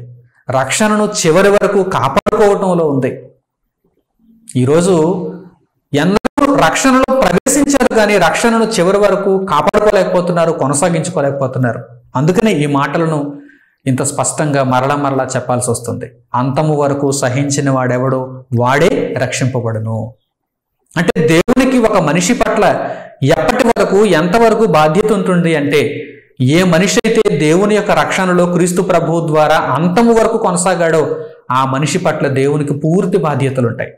రక్షణను చివరి వరకు కాపాడుకోవటంలో ఉంది. ఈరోజు ఎందరో రక్షణలో ప్రవేశించారు కానీ రక్షణను చివరి వరకు కాపాడుకోలేకపోతున్నారు, కొనసాగించుకోలేకపోతున్నారు. అందుకనే ఈ మాటలను ఇంత స్పష్టంగా మరలా చెప్పాల్సి వస్తుంది. అంతము వరకు సహించిన వాడెవడో వాడే రక్షింపబడును. అంటే దేవునికి ఒక మనిషి పట్ల ఎప్పటి వరకు ఎంతవరకు బాధ్యత ఉంటుంది అంటే, ఏ మనిషి అయితే దేవుని యొక్క రక్షణలో క్రీస్తు ప్రభువు ద్వారా అంతము వరకు కొనసాగాడో ఆ మనిషి పట్ల దేవునికి పూర్తి బాధ్యతలు ఉంటాయి.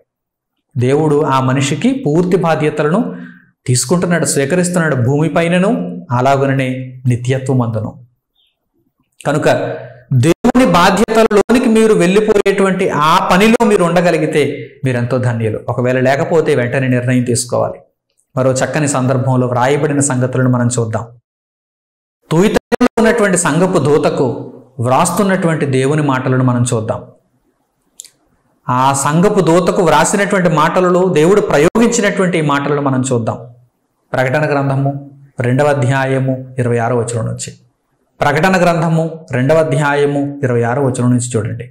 దేవుడు ఆ మనిషికి పూర్తి బాధ్యతలను తీసుకుంటున్నాడు, స్వీకరిస్తున్నాడు, భూమిపైనను అలాగనే నిత్యత్వమందును. కనుక దేవుని బాధ్యతలలోనికి మీరు వెళ్ళిపోయేటువంటి ఆ పనిలో మీరు ఉండగలిగితే మీరెంతో ధన్యులు. ఒకవేళ లేకపోతే వెంటనే నిర్ణయం తీసుకోవాలి. మరో చక్కని సందర్భంలో వ్రాయబడిన సంగతులను మనం చూద్దాం. తుయితైరలో ఉన్నటువంటి సంఘపు దూతకు వ్రాస్తున్నటువంటి దేవుని మాటలను మనం చూద్దాం. ఆ సంఘపు దూతకు వ్రాసినటువంటి మాటలలో దేవుడు ప్రయోగించినటువంటి మాటలను మనం చూద్దాం. ప్రకటన గ్రంథము 2వ అధ్యాయము 26వ వచనం నుంచి. ప్రకటన గ్రంథము 2వ అధ్యాయము 26వ వచనం నుంచి చూడండి.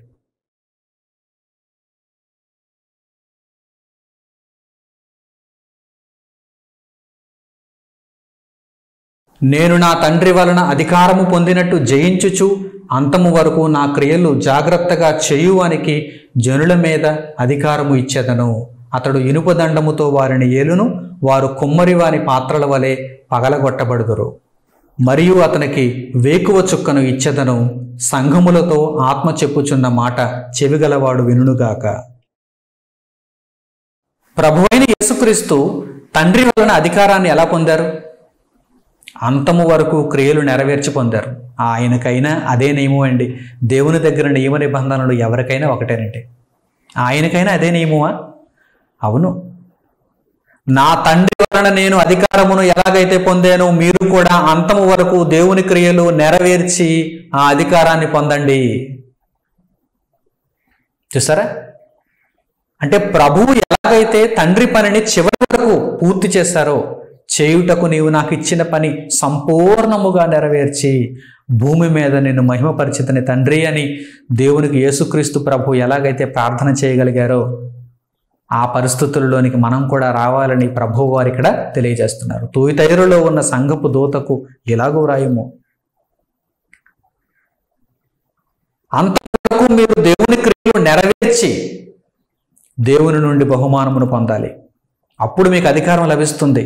నేను నా తండ్రి వలన అధికారము పొందినట్టు జయించుచు అంతము వరకు నా క్రియలు జాగ్రత్తగా చేయువానికి జనుల మీద అధికారము ఇచ్చెదను. అతడు ఇనుప దండముతో వారిని ఏలును, వారు కుమ్మరి వారి పాత్రల వలె పగలగొట్టబడుదురు. మరియు అతనికి వేకువ చుక్కను ఇచ్చెదను, సంఘములతో ఆత్మ చెప్పుచున్న మాట చెవిగలవాడు వినుగాక. ప్రభువైన యేసుక్రీస్తు తండ్రి వలన అధికారాన్ని ఎలా పొందారు? అంతము వరకు క్రియలు నెరవేర్చి పొందారు. ఆయనకైనా అదే నియమం అండి. దేవుని దగ్గర నియమ నిబంధనలు ఎవరికైనా ఒకటేనండి. ఆయనకైనా అదే నియమమా? అవును. నా తండ్రి వలన నేను అధికారమును ఎలాగైతే పొందానో మీరు కూడా అంతము వరకు దేవుని క్రియలు నెరవేర్చి ఆ అధికారాన్ని పొందండి. చూసారా? అంటే ప్రభువు ఎలాగైతే తండ్రి పనిని చివరి వరకు పూర్తి చేశారో, చేయుటకు నీవు నాకు ఇచ్చిన పని సంపూర్ణముగా నెరవేర్చి భూమి మీద నిన్ను మహిమపరిచితని తండ్రి అని దేవునికి యేసుక్రీస్తు ప్రభు ఎలాగైతే ప్రార్థన చేయగలిగారో ఆ పరిస్థితుల్లోనికి మనం కూడా రావాలని ప్రభువు వారు ఇక్కడ తెలియజేస్తున్నారు. తుయితైరులో ఉన్న సంఘపు దూతకు ఇలాగూ రాయము, అంతవరకు మీరు దేవుని క్రియలు నెరవేర్చి దేవుని నుండి బహుమానమును పొందాలి. అప్పుడు మీకు అధికారం లభిస్తుంది.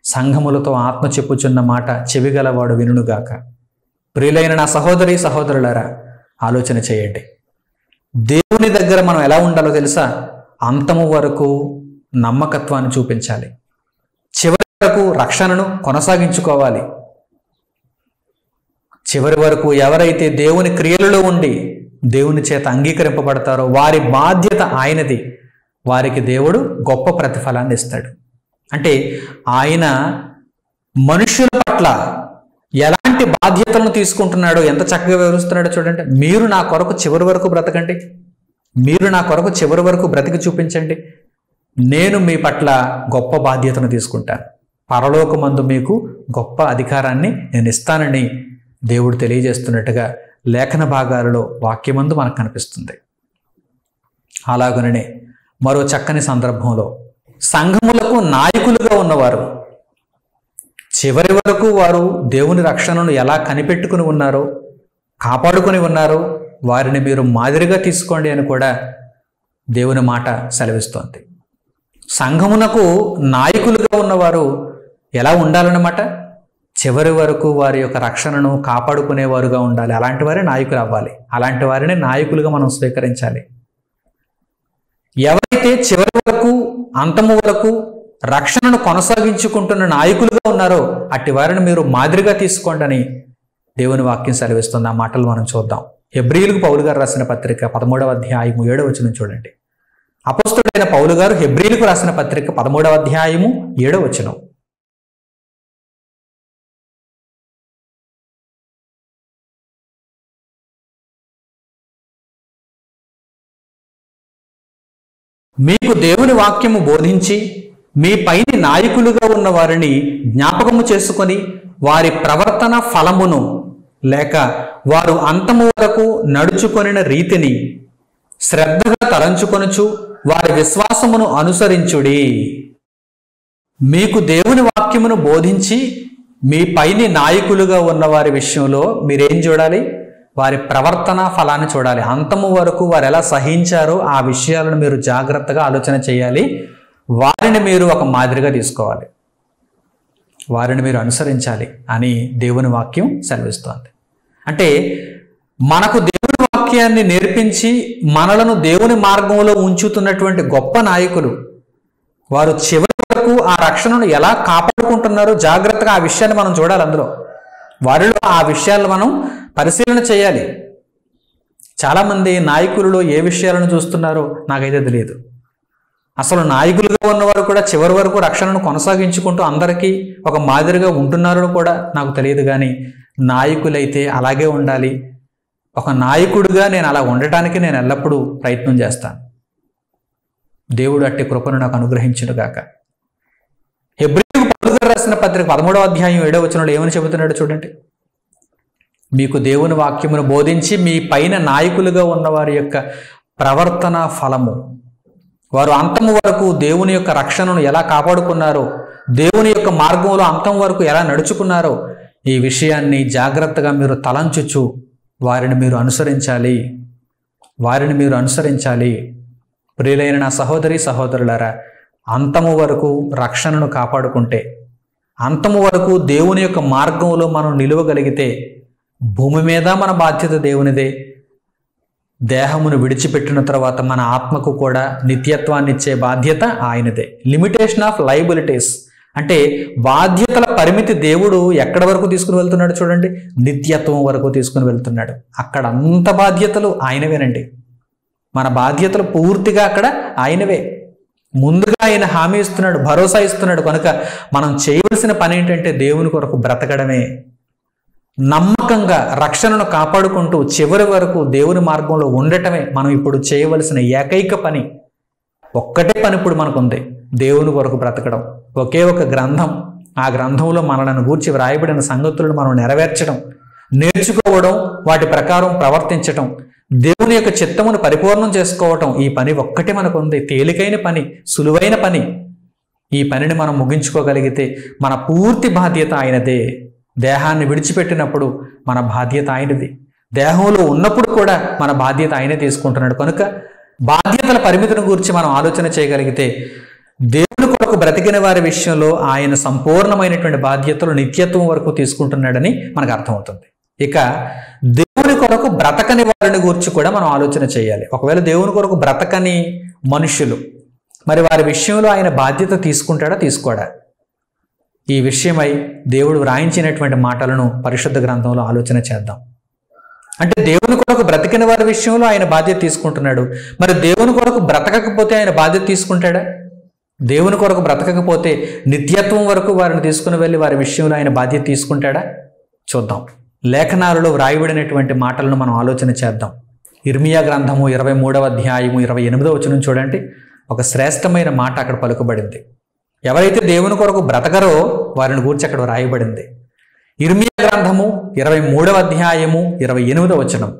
సంఘములతో ఆత్మ చెప్పుచున్న మాట చెవిగలవాడు వినుగాక. ప్రియులైన నా సహోదరి సహోదరులారా, ఆలోచన చేయండి. దేవుని దగ్గర మనం ఎలా ఉండాలో తెలుసా? అంతము వరకు నమ్మకత్వాన్ని చూపించాలి. చివరి వరకు రక్షణను కొనసాగించుకోవాలి. చివరి వరకు ఎవరైతే దేవుని క్రియలలో ఉండి దేవుని చేత అంగీకరింపబడతారో వారి బాధ్యత ఆయనది. వారికి దేవుడు గొప్ప ప్రతిఫలాన్ని ఇస్తాడు. అంటే ఆయన మనుషుల పట్ల ఎలాంటి బాధ్యతలను తీసుకుంటున్నాడో ఎంత చక్కగా వివరిస్తున్నాడో చూడండి. మీరు నా కొరకు చివరి వరకు బ్రతకండి, మీరు నా కొరకు చివరి వరకు బ్రతికి చూపించండి, నేను మీ పట్ల గొప్ప బాధ్యతను తీసుకుంటాను, పరలోకమందు మీకు గొప్ప అధికారాన్ని నేను ఇస్తానని దేవుడు తెలియజేస్తున్నట్టుగా లేఖన భాగాలలో వాక్యమందు మనకు కనిపిస్తుంది. అలాగనే మరో చక్కని సందర్భంలో సంఘములకు నాయకులుగా ఉన్నవారు చివరి వరకు వారు దేవుని రక్షణను ఎలా కనిపెట్టుకుని ఉన్నారో, కాపాడుకొని ఉన్నారో వారిని మీరు మాదిరిగా తీసుకోండి అని కూడా దేవుని మాట సెలవిస్తోంది. సంఘమునకు నాయకులుగా ఉన్నవారు ఎలా ఉండాలన్నమాట? చివరి వరకు వారి యొక్క రక్షణను కాపాడుకునేవారుగా ఉండాలి. అలాంటి వారే నాయకులు అవ్వాలి. అలాంటి వారిని నాయకులుగా మనం స్వీకరించాలి. ఎవరైతే చివరి వరకు అంతము వరకు రక్షణను కొనసాగించుకుంటున్న నాయకులుగా ఉన్నారో అట్టి వారిని మీరు మాదిరిగా తీసుకోండి అని దేవుని వాక్యం సెలవిస్తుంది. ఆ మాటలు మనం చూద్దాం. హెబ్రీయులకు పౌలు గారు రాసిన పత్రిక 13వ అధ్యాయము 7వ వచనం చూడండి. అపోస్తలుడైన పౌలు గారు హెబ్రీయులకు రాసిన పత్రిక 13వ అధ్యాయము 7వ వచనం. మీకు దేవుని వాక్యము బోధించి మీ పైని నాయకులుగా ఉన్న వారిని జ్ఞాపకము చేసుకొని వారి ప్రవర్తన ఫలమును లేక వారు అంతము వరకు నడుచుకొనిన రీతిని శ్రద్ధగా తలంచుకొనుచు వారి విశ్వాసమును అనుసరించుడి. మీకు దేవుని వాక్యమును బోధించి మీ పైని నాయకులుగా ఉన్న వారి విషయంలో మీరేం చూడాలి? వారి ప్రవర్తన ఫలాన్ని చూడాలి. అంతము వరకు వారు ఎలా సహించారో ఆ విషయాలను మీరు జాగ్రత్తగా ఆలోచన చేయాలి. వారిని మీరు ఒక మాదిరిగా తీసుకోవాలి, వారిని మీరు అనుసరించాలి అని దేవుని వాక్యం సెలవిస్తోంది. అంటే మనకు దేవుని వాక్యాన్ని నేర్పించి మనలను దేవుని మార్గంలో ఉంచుతున్నటువంటి గొప్ప నాయకులు వారు చివరి వరకు ఆ రక్షణను ఎలా కాపాడుకుంటున్నారో జాగ్రత్తగా ఆ విషయాన్ని మనం చూడాలి. అందులో వారిలో ఆ విషయాలను మనం పరిశీలన చేయాలి. చాలామంది నాయకులలో ఏ విషయాలను చూస్తున్నారో నాకైతే తెలియదు. అసలు నాయకులుగా ఉన్నవారు కూడా చివరి వరకు రక్షణను కొనసాగించుకుంటూ అందరికీ ఒక మాదిరిగా ఉంటున్నారో కూడా నాకు తెలియదు. కానీ నాయకులైతే అలాగే ఉండాలి. ఒక నాయకుడిగా నేను అలా ఉండటానికి నేను ఎల్లప్పుడూ ప్రయత్నం చేస్తాను. దేవుడు అట్టి కృపను నాకు అనుగ్రహించునుగాక. హెబ్రీయులకు పౌలు గారు రాసిన పత్రిక 13వ అధ్యాయం 7వ వచనంలో ఏమని చెబుతున్నాడో చూడండి. మీకు దేవుని వాక్యమును బోధించి మీ పైన నాయకులుగా ఉన్న వారి యొక్క ప్రవర్తన ఫలము, వారు అంతము వరకు దేవుని యొక్క రక్షణను ఎలా కాపాడుకున్నారో, దేవుని యొక్క మార్గంలో అంతం వరకు ఎలా నడుచుకున్నారో ఈ విషయాన్ని జాగ్రత్తగా మీరు తలంచుచు వారిని మీరు అనుసరించాలి, వారిని మీరు అనుసరించాలి. ప్రియులైన నా సహోదరి సహోదరులారా, అంతము వరకు రక్షణను కాపాడుకుంటే, అంతము వరకు దేవుని యొక్క మార్గంలో మనం నిలువగలిగితే భూమి మీద మన బాధ్యత దేవునిదే. దేహమును విడిచిపెట్టిన తర్వాత మన ఆత్మకు కూడా నిత్యత్వాన్ని ఇచ్చే బాధ్యత ఆయనదే. లిమిటేషన్ ఆఫ్ లయబిలిటీస్ అంటే బాధ్యతల పరిమితి దేవుడు ఎక్కడి వరకు తీసుకుని వెళ్తున్నాడు చూడండి, నిత్యత్వం వరకు తీసుకుని వెళ్తున్నాడు. అక్కడ అంత బాధ్యతలు ఆయనవేనండి. మన బాధ్యతలు పూర్తిగా అక్కడ ఆయనవే. ముందుగా ఆయన హామీ ఇస్తున్నాడు, భరోసా ఇస్తున్నాడు. కనుక మనం చేయవలసిన పని ఏంటంటే దేవుని కొరకు బ్రతకడమే. నమ్మకంగా రక్షణను కాపాడుకుంటూ చివరి వరకు దేవుని మార్గంలో ఉండటమే మనం ఇప్పుడు చేయవలసిన ఏకైక పని. ఒక్కటే పని ఇప్పుడు మనకుంది, దేవుని కొరకు బ్రతకడం. ఒకే ఒక గ్రంథం, ఆ గ్రంథంలో మనలను గూర్చి వ్రాయబడిన సంగతులను మనం నెరవేర్చడం, నేర్చుకోవడం, వాటి ప్రకారం ప్రవర్తించటం, దేవుని యొక్క చిత్తమును పరిపూర్ణం చేసుకోవటం. ఈ పని ఒక్కటే మనకుంది. తేలికైన పని, సులువైన పని. ఈ పనిని మనం ముగించుకోగలిగితే మన పూర్తి బాధ్యత ఆయనదే. దేహాన్ని విడిచిపెట్టినప్పుడు మన బాధ్యత ఆయనది, దేహంలో ఉన్నప్పుడు కూడా మన బాధ్యత ఆయనే తీసుకుంటున్నాడు. కనుక బాధ్యతల పరిమితిని గురించి మనం ఆలోచన చేయగలిగితే దేవుని కొరకు బ్రతికిన వారి విషయంలో ఆయన సంపూర్ణమైనటువంటి బాధ్యతలు నిత్యత్వం వరకు తీసుకుంటున్నాడని మనకు అర్థమవుతుంది. ఇక దేవుని కొరకు బ్రతకని వారిని గురించి కూడా మనం ఆలోచన చేయాలి. ఒకవేళ దేవుని కొరకు బ్రతకని మనుషులు, మరి వారి విషయంలో ఆయన బాధ్యత తీసుకుంటాడా తీసుకోడా? ఈ విషయమై దేవుడు వ్రాయించినటువంటి మాటలను పరిశుద్ధ గ్రంథంలో ఆలోచన చేద్దాం. అంటే దేవుని కొరకు బ్రతికిన వారి విషయంలో ఆయన బాధ్యత తీసుకుంటున్నాడు. మరి దేవుని కొరకు బ్రతకకపోతే ఆయన బాధ్యత తీసుకుంటాడా? దేవుని కొరకు బ్రతకకపోతే నిత్యత్వం వరకు వారిని తీసుకుని వెళ్ళి వారి విషయంలో ఆయన బాధ్యత తీసుకుంటాడా? చూద్దాం. లేఖనాలలో వ్రాయబడినటువంటి మాటలను మనం ఆలోచన చేద్దాం. ఇర్మియా గ్రంథము 23వ అధ్యాయము 28వ వచనం చూడండి. ఒక శ్రేష్టమైన మాట అక్కడ పలుకబడింది. ఎవరైతే దేవుని కొరకు బ్రతకరో వారిని గూర్చి అక్కడ వ్రాయబడింది. ఇర్మియా గ్రంథము 23వ అధ్యాయము 28వ వచనం.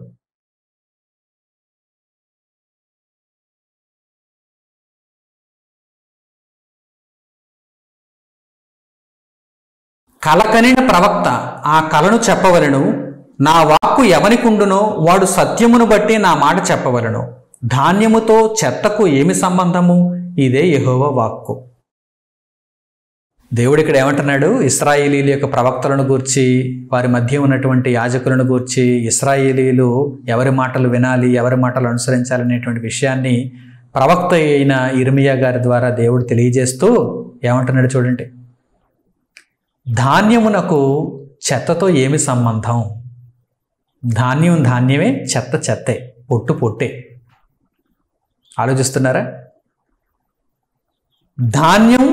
కలకనిన ప్రవక్త ఆ కలను చెప్పవలను, నా వాక్కు ఎవనికుండునో వాడు సత్యమును బట్టి నా మాట చెప్పవలను. ధాన్యముతో చెత్తకు ఏమి సంబంధము? ఇదే యెహోవా వాక్కు. దేవుడు ఇక్కడ ఏమంటున్నాడు? ఇశ్రాయేలీల యొక్క ప్రవక్తలను గూర్చి, వారి మధ్య ఉన్నటువంటి యాజకులను గూర్చి, ఇశ్రాయేలీలు ఎవరి మాటలు వినాలి, ఎవరి మాటలు అనుసరించాలనేటువంటి విషయాన్ని ప్రవక్త అయిన ఇర్మియా గారి ద్వారా దేవుడు తెలియజేస్తూ ఏమంటున్నాడు చూడండి. ధాన్యమునకు చెత్తతో ఏమి సంబంధం? ధాన్యం ధాన్యమే, చెత్త చెత్తే, పొట్టు పొట్టే. ఆలోచిస్తున్నారా? ధాన్యం,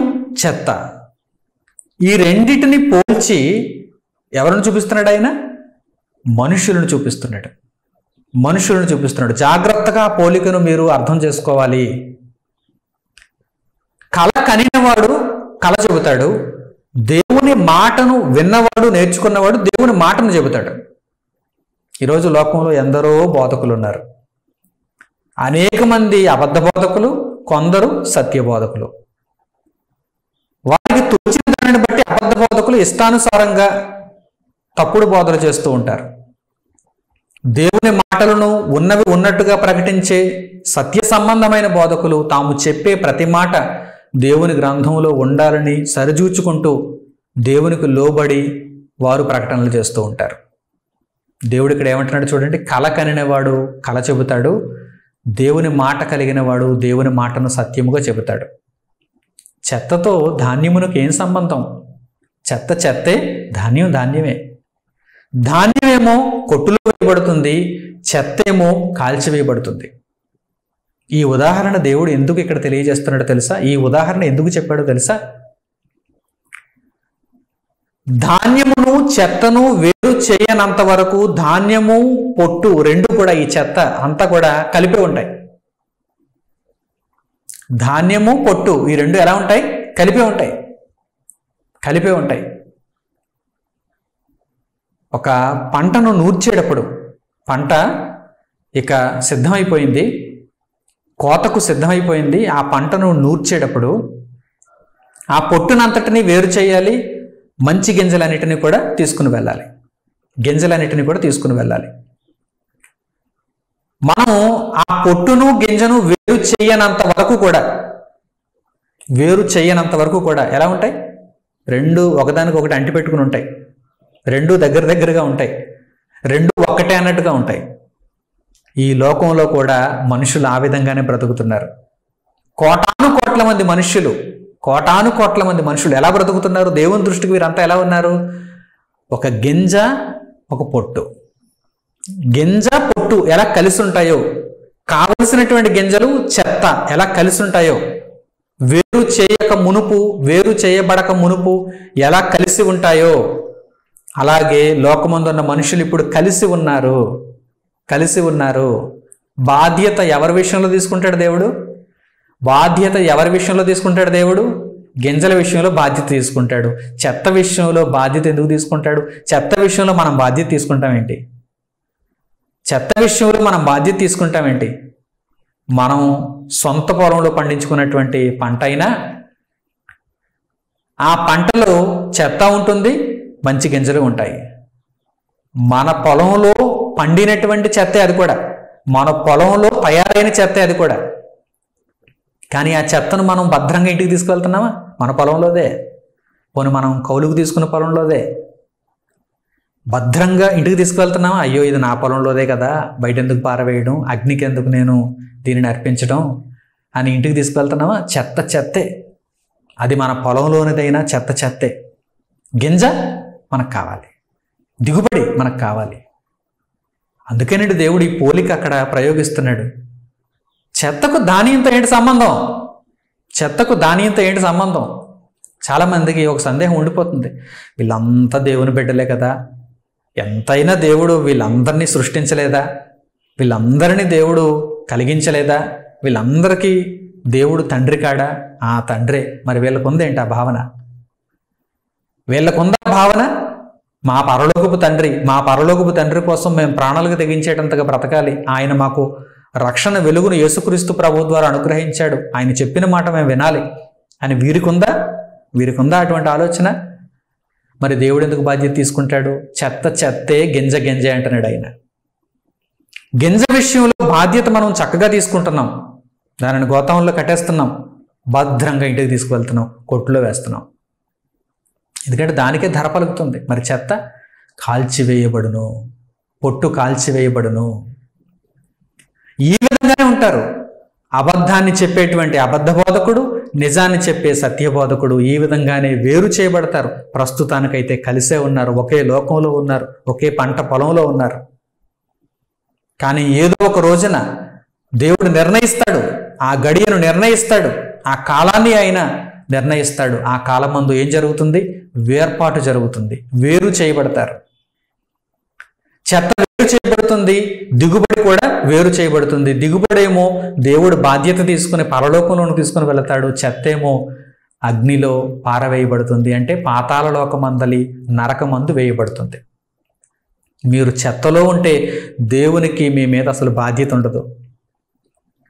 చెత్త, ఈ రెండిటిని పోల్చి ఎవరిని చూపిస్తున్నాడు ఆయన? మనుషులను చూపిస్తున్నాడు. మనుషులను చూపిస్తున్నాడు. జాగ్రత్తగా పోలికను మీరు అర్థం చేసుకోవాలి. కళ కనినవాడు కళ చెబుతాడు, దేవుని మాటను విన్నవాడు, నేర్చుకున్నవాడు దేవుని మాటను చెబుతాడు. ఈరోజు లోకంలో ఎందరో బోధకులు ఉన్నారు. అనేక మంది అబద్ధ బోధకులు, కొందరు సత్య బోధకులు. వారికి తోచిన దానిని బట్టి అబద్ధ బోధకులు ఇష్టానుసారంగా తప్పుడు బోధలు చేస్తూ ఉంటారు. దేవుని మాటలను ఉన్నవి ఉన్నట్టుగా ప్రకటించే సత్య సంబంధమైన బోధకులు తాము చెప్పే ప్రతి మాట దేవుని గ్రంథంలో ఉండాలని సరిచూచుకుంటూ దేవునికి లోబడి వారు ప్రకటనలు చేస్తూ ఉంటారు. దేవుడు ఇక్కడ ఏమంటున్నాడు చూడండి. కళ కనినవాడు కళ చెబుతాడు, దేవుని మాట కలిగిన వాడు దేవుని మాటను సత్యముగా చెబుతాడు. చెత్తతో ధాన్యమునకు ఏం సంబంధం? చెత్త చెత్తే, ధాన్యం ధాన్యమే. ధాన్యమేమో కొట్టులో వేయబడుతుంది, చెత్తేమో కాల్చివేయబడుతుంది. ఈ ఉదాహరణ దేవుడు ఎందుకు ఇక్కడ తెలియజేస్తున్నాడో తెలుసా? ఈ ఉదాహరణ ఎందుకు చెప్పాడో తెలుసా? ధాన్యమును చెత్తను వేరు చేయనంత వరకు ధాన్యము పొట్టు రెండు కూడా, ఈ చెత్త అంతా కూడా కలిపి ఉంటాయి. ధాన్యము పొట్టు ఈ రెండు ఎలా ఉంటాయి? కలిపే ఉంటాయి. కలిపే ఉంటాయి. ఒక పంటను నూర్చేటప్పుడు, పంట ఇక సిద్ధమైపోయింది, కోతకు సిద్ధమైపోయింది. ఆ పంటను నూర్చేటప్పుడు ఆ పొట్టునంతటిని వేరు చేయాలి, మంచి గింజలన్నిటిని కూడా తీసుకుని వెళ్ళాలి. గింజలన్నిటిని కూడా తీసుకుని వెళ్ళాలి. మనం ఆ పొట్టును గింజను వేరు చేయనంత వరకు కూడా ఎలా ఉంటాయి? రెండు ఒకదానికి ఒకటి అంటి పెట్టుకుని ఉంటాయి. రెండు దగ్గర దగ్గరగా ఉంటాయి. రెండు ఒక్కటే అన్నట్టుగా ఉంటాయి. ఈ లోకంలో కూడా మనుషులు ఆ విధంగానే బ్రతుకుతున్నారు. కోటాను కోట్ల మంది మనుషులు ఎలా బ్రతుకుతున్నారు? దేవుని దృష్టికి వీరంతా ఎలా ఉన్నారు? ఒక గింజ, ఒక పొట్టు. గింజ పొట్టు ఎలా కలిసి ఉంటాయో, కావలసినటువంటి గింజలు చెత్త ఎలా కలిసి ఉంటాయో, వేరు చేయబడక మునుపు ఎలా కలిసి ఉంటాయో, అలాగే లోకమందున్న మనుషులు ఇప్పుడు కలిసి ఉన్నారు. బాధ్యత ఎవరి విషయంలో తీసుకుంటాడు దేవుడు? గింజల విషయంలో బాధ్యత తీసుకుంటాడు. చెత్త విషయంలో బాధ్యత ఎందుకు తీసుకుంటాడు? చెత్త విషయంలో మనం బాధ్యత తీసుకుంటాం ఏంటి? మనం సొంత పొలంలో పండించుకున్నటువంటి పంట అయినా ఆ పంటలో చెత్త ఉంటుంది, మంచి గింజలు ఉంటాయి. మన పొలంలో పండినటువంటి చెత్తే అది కూడా, మన పొలంలో తయారైన చెత్తే అది కూడా. కానీ ఆ చెత్తను మనం భద్రంగా ఇంటికి తీసుకువెళ్తున్నామా? మన పొలంలోదే, పోనీ మనం కౌలుకు తీసుకున్న పొలంలోదే. భద్రంగా ఇంటికి తీసుకువెళ్తున్నావా? అయ్యో ఇది నా పొలంలోదే కదా, బయట ఎందుకు పారవేయడం, అగ్నికి ఎందుకు నేను దీనిని అర్పించడం అని ఇంటికి తీసుకువెళ్తున్నావా? చెత్త చెత్తే. అది మన పొలంలోనిదైనా చెత్త చెత్తే. గింజ మనకు కావాలి, దిగుబడి మనకు కావాలి. అందుకేనండి దేవుడు ఈ పోలిక అక్కడ ప్రయోగిస్తున్నాడు. చెత్తకు ధాన్యంతో ఏంటి సంబంధం? చెత్తకు ధాన్యంతో ఏంటి సంబంధం? చాలామందికి ఒక సందేహం ఉండిపోతుంది. వీళ్ళంతా దేవుని బిడ్డలే కదా, ఎంతైనా దేవుడు వీళ్ళందరినీ సృష్టించలేదా? వీళ్ళందరినీ దేవుడు కలిగించలేదా? వీళ్ళందరికీ దేవుడు తండ్రి కాడా? ఆ తండ్రే. మరి వీళ్ళకుందేంటి ఆ భావన? వీళ్ళకుందా భావన? మా పరలోకపు తండ్రి కోసం మేము ప్రాణాలకు తెగించేటంతగా బ్రతకాలి, ఆయన మాకు రక్షణ వెలుగును యేసుక్రీస్తు ప్రభు ద్వారా అనుగ్రహించాడు, ఆయన చెప్పిన మాట మేము వినాలి అని వీరికుందా అటువంటి ఆలోచన? మరి దేవుడు ఎందుకు బాధ్యత తీసుకుంటాడు? చెత్త చెత్తే, గింజ గింజే అంటున్నాడు ఆయన. గింజ విషయంలో బాధ్యత మనం చక్కగా తీసుకుంటున్నాం, దానిని గోతంలో కట్టేస్తున్నాం, భద్రంగా ఇంటికి తీసుకువెళ్తున్నాం, కొట్టులో వేస్తున్నాం, ఎందుకంటే దానికే ధర పలుకుతుంది. మరి చెత్త కాల్చివేయబడును, పొట్టు కాల్చివేయబడును. ఈ విధంగానే ఉంటారు. అబద్ధాన్ని చెప్పేటువంటి అబద్ధ బోధకుడు, నిజాన్ని చెప్పే సత్యబోధకుడు ఈ విధంగానే వేరు చేయబడతారు. ప్రస్తుతానికైతే కలిసే ఉన్నారు, ఒకే లోకంలో ఉన్నారు, ఒకే పంట పొలంలో ఉన్నారు. కానీ ఏదో ఒక రోజున దేవుడు నిర్ణయిస్తాడు, ఆ గడియను నిర్ణయిస్తాడు, ఆ కాలాన్ని ఆయన నిర్ణయిస్తాడు. ఆ కాలమందు ఏం జరుగుతుంది? వేర్పాటు జరుగుతుంది, వేరు చేయబడతారు. చెత్త వేరు చేయబడుతుంది, దిగుబడి కూడా వేరు చేయబడుతుంది. దిగుబడి ఏమో దేవుడు బాధ్యత తీసుకుని పరలోకంలోకి తీసుకుని వెళతాడు, చెత్త ఏమో అగ్నిలో పారవేయబడుతుంది, అంటే పాతాళ లోకమందలి నరకమందు వేయబడుతుంది. మీరు చెత్తలో ఉంటే దేవునికి మీ మీద అసలు బాధ్యత ఉండదు.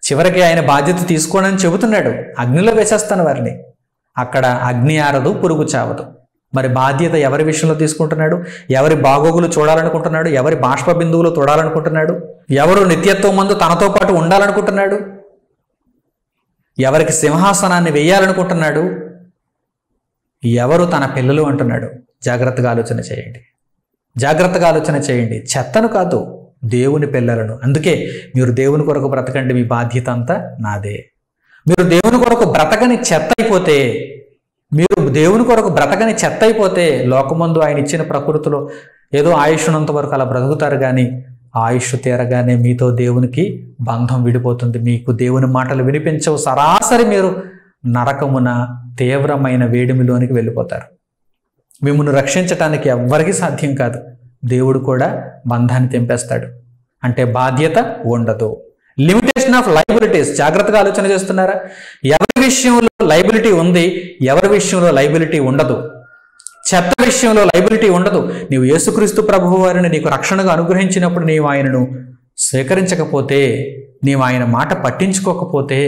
చివరికి ఆయన బాధ్యత తీసుకోనని చెబుతున్నాడు, అగ్నిలో వేసేస్తాను వారిని. అక్కడ అగ్ని ఆరదు, పురుగు చావదు. మరి బాధ్యత ఎవరి విషయంలో తీసుకుంటున్నాడు? ఎవరి బాగోగులు చూడాలనుకుంటున్నాడు? ఎవరి బాష్ప బిందువులు తోడాలనుకుంటున్నాడు? ఎవరు నిత్యత్వం మందు తనతో పాటు ఉండాలనుకుంటున్నాడు? ఎవరికి సింహాసనాన్ని వేయాలనుకుంటున్నాడు? ఎవరు తన పిల్లలు అంటున్నాడు? జాగ్రత్తగా ఆలోచన చేయండి, జాగ్రత్తగా ఆలోచన చేయండి. చెత్తను కాదు, దేవుని పిల్లలను. అందుకే మీరు దేవుని కొరకు బ్రతకండి, మీ బాధ్యత అంతా నాదే. మీరు దేవుని కొరకు బ్రతకని చెత్త అయిపోతే, లోకమందు ఆయన ఇచ్చిన ప్రకృతిలో ఏదో ఆయుష్ ఉన్నంత వరకు అలా బ్రతుకుతారు, కానీ ఆయుష్ తీరగానే మీతో దేవునికి బంధం విడిపోతుంది. మీకు దేవుని మాటలు వినిపించవు, సరాసరి మీరు నరకమున తీవ్రమైన వేడిమిలోనికి వెళ్ళిపోతారు. మిమ్మల్ని రక్షించటానికి ఎవ్వరికీ సాధ్యం కాదు. దేవుడు కూడా బంధాన్ని తెంపేస్తాడు. అంటే బాధ్యత ఉండదు. Limitation of liabilities. జాగ్రత్తగా ఆలోచన చేస్తున్నారా? ఎవరి విషయంలో లైబిలిటీ ఉంది, ఎవరి విషయంలో లైబిలిటీ ఉండదు. చెత్త విషయంలో లైబిలిటీ ఉండదు. నీవు యేసుక్రీస్తు ప్రభువు వారిని నీకు రక్షణగా అనుగ్రహించినప్పుడు నీవు ఆయనను స్వీకరించకపోతే, నీవు ఆయన మాట పట్టించుకోకపోతే,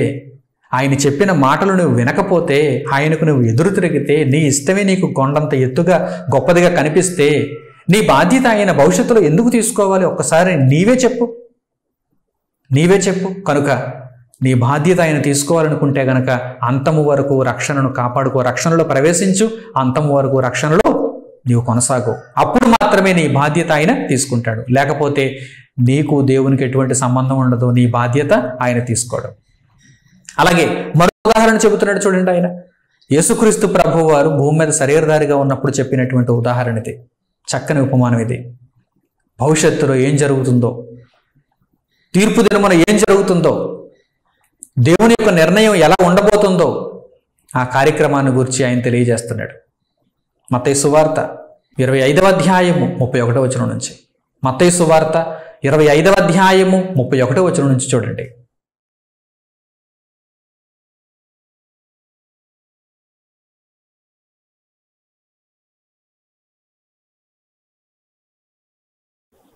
ఆయన చెప్పిన మాటలు నువ్వు వినకపోతే, ఆయనకు నువ్వు ఎదురు తిరిగితే, నీ ఇష్టమే నీకు కొండంత ఎత్తుగా గొప్పదిగా కనిపిస్తే, నీ బాధ్యత ఆయన భవిష్యత్తులో ఎందుకు తీసుకోవాలి? ఒక్కసారి నీవే చెప్పు. కనుక నీ బాధ్యత ఆయన తీసుకోవాలనుకుంటే గనక అంతము వరకు రక్షణను కాపాడుకో, రక్షణలో ప్రవేశించు, అంతము వరకు రక్షణలో నీవు కొనసాగు. అప్పుడు మాత్రమే నీ బాధ్యత ఆయన తీసుకుంటాడు. లేకపోతే నీకు దేవునికి ఎటువంటి సంబంధం ఉండదు, నీ బాధ్యత ఆయన తీసుకోవడం. అలాగే మరో ఉదాహరణ చెబుతున్నాడు చూడండి. ఆయన యేసుక్రీస్తు ప్రభువు వారు భూమి మీద శరీరధారిగా ఉన్నప్పుడు చెప్పినటువంటి ఉదాహరణ ఇది. చక్కని ఉపమానం ఇది. భవిష్యత్తులో ఏం జరుగుతుందో, తీర్పు దినమున ఏం జరుగుతుందో, దేవుని యొక్క నిర్ణయం ఎలా ఉండబోతుందో ఆ కార్యక్రమాన్ని గురించి ఆయన తెలియజేస్తున్నాడు. మత్తయి సువార్త 25వ అధ్యాయము 31వ వచనం నుంచి. మత్తయి సువార్త 25వ అధ్యాయము 31వ వచనం నుంచి చూడండి.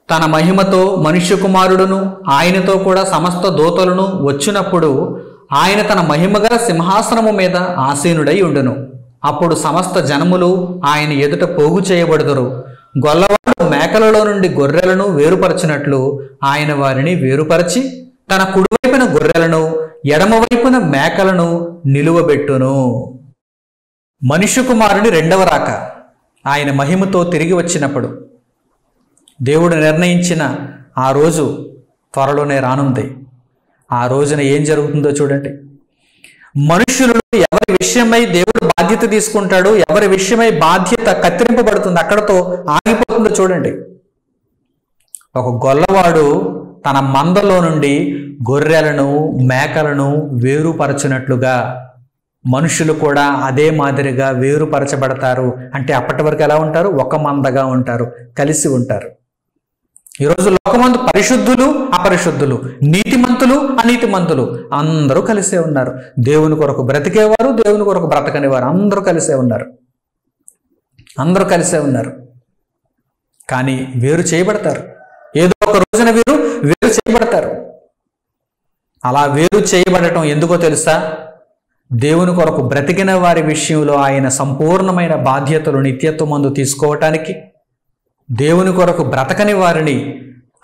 తన మహిమతో మనుష్య కుమారుడును ఆయనతో కూడా సమస్త దూతలను వచ్చినప్పుడు ఆయన తన మహిమగల సింహాసనము మీద ఆసీనుడై ఉండును. అప్పుడు సమస్త జనములు ఆయన ఎదుట పోగు చేయబడుదురు. గొల్లవాడు మేకలలో నుండి గొర్రెలను వేరుపరచినట్లు ఆయన వారిని వేరుపరచి తన కుడివైపున గొర్రెలను ఎడమవైపున మేకలను నిలువబెట్టును. మనుష్య కుమారుని రెండవ రాక ఆయన మహిమతో తిరిగి వచ్చినప్పుడు దేవుడు నిర్ణయించిన ఆ రోజు త్వరలోనే రానుంది. ఆ రోజున ఏం జరుగుతుందో చూడండి. మనుషులు ఎవరి విషయమై దేవుడు బాధ్యత తీసుకుంటాడు, ఎవరి విషయమై బాధ్యత కత్తిరింపబడుతుంది, అక్కడతో ఆగిపోతుందో చూడండి. ఒక గొల్లవాడు తన మందలో నుండి గొర్రెలను మేకలను వేరుపరచినట్లుగా మనుషులు కూడా అదే మాదిరిగా వేరుపరచబడతారు. అంటే అప్పటి వరకు ఎలా ఉంటారు? ఒక మందగా ఉంటారు, కలిసి ఉంటారు. ఈరోజు లోకమందు పరిశుద్ధులు అపరిశుద్ధులు, నీతిమంతులు అనీతిమంతులు అందరూ కలిసే ఉన్నారు. దేవుని కొరకు బ్రతికేవారు, దేవుని కొరకు బ్రతకని వారు అందరూ కలిసే ఉన్నారు. అందరూ కలిసే ఉన్నారు. కానీ వేరు చేయబడతారు. ఏదో ఒక రోజున వీరు వేరు చేయబడతారు. అలా వేరు చేయబడటం ఎందుకో తెలుసా? దేవుని కొరకు బ్రతికిన వారి విషయంలో ఆయన సంపూర్ణమైన బాధ్యతలు నిత్యత్వమందు తీసుకోవటానికి, దేవుని కొరకు బ్రతకని వారిని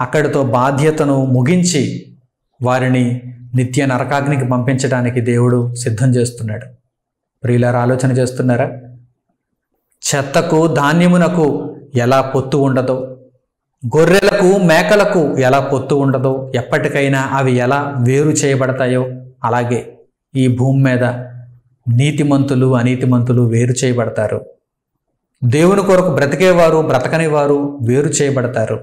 అక్కడితో బాధ్యతను ముగించి వారిని నిత్య నరకాగ్నికి పంపించడానికి దేవుడు సిద్ధం చేస్తున్నాడు. ప్రియులారా, ఆలోచన చేస్తున్నారా? చెత్తకు ధాన్యమునకు ఎలా పొత్తు ఉండదో, గొర్రెలకు మేకలకు ఎలా పొత్తు ఉండదో, ఎప్పటికైనా అవి ఎలా వేరు చేయబడతాయో, అలాగే ఈ భూమి మీద నీతిమంతులు అనీతిమంతులు వేరు చేయబడతారు. దేవుని కొరకు బ్రతికేవారు బ్రతకని వారు వేరు చేయబడతారు.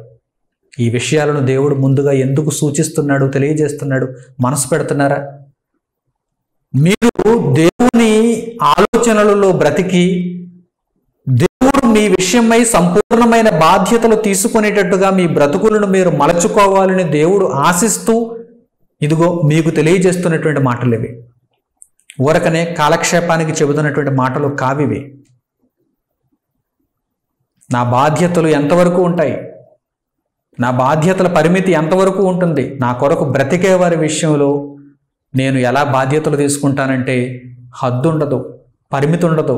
ఈ విషయాలను దేవుడు ముందుగా ఎందుకు సూచిస్తున్నాడు, తెలియజేస్తున్నాడు? మనసు పెడుతున్నారా? మీరు దేవుని ఆలోచనలలో బ్రతికి దేవుడు మీ విషయమై సంపూర్ణమైన బాధ్యతలు తీసుకునేటట్టుగా మీ బ్రతుకులను మీరు మలచుకోవాలని దేవుడు ఆశిస్తూ ఇదిగో మీకు తెలియజేస్తున్నటువంటి మాటలు ఇవి. ఊరకనే కాలక్షేపానికి చెబుతున్నటువంటి మాటలు కావివి. నా బాధ్యతలు ఎంతవరకు ఉంటాయి? నా బాధ్యతల పరిమితి ఎంతవరకు ఉంటుంది? నా కొరకు బ్రతికే వారి విషయంలో నేను ఎలా బాధ్యతలు తీసుకుంటానంటే హద్దు ఉండదు, పరిమితి ఉండదు.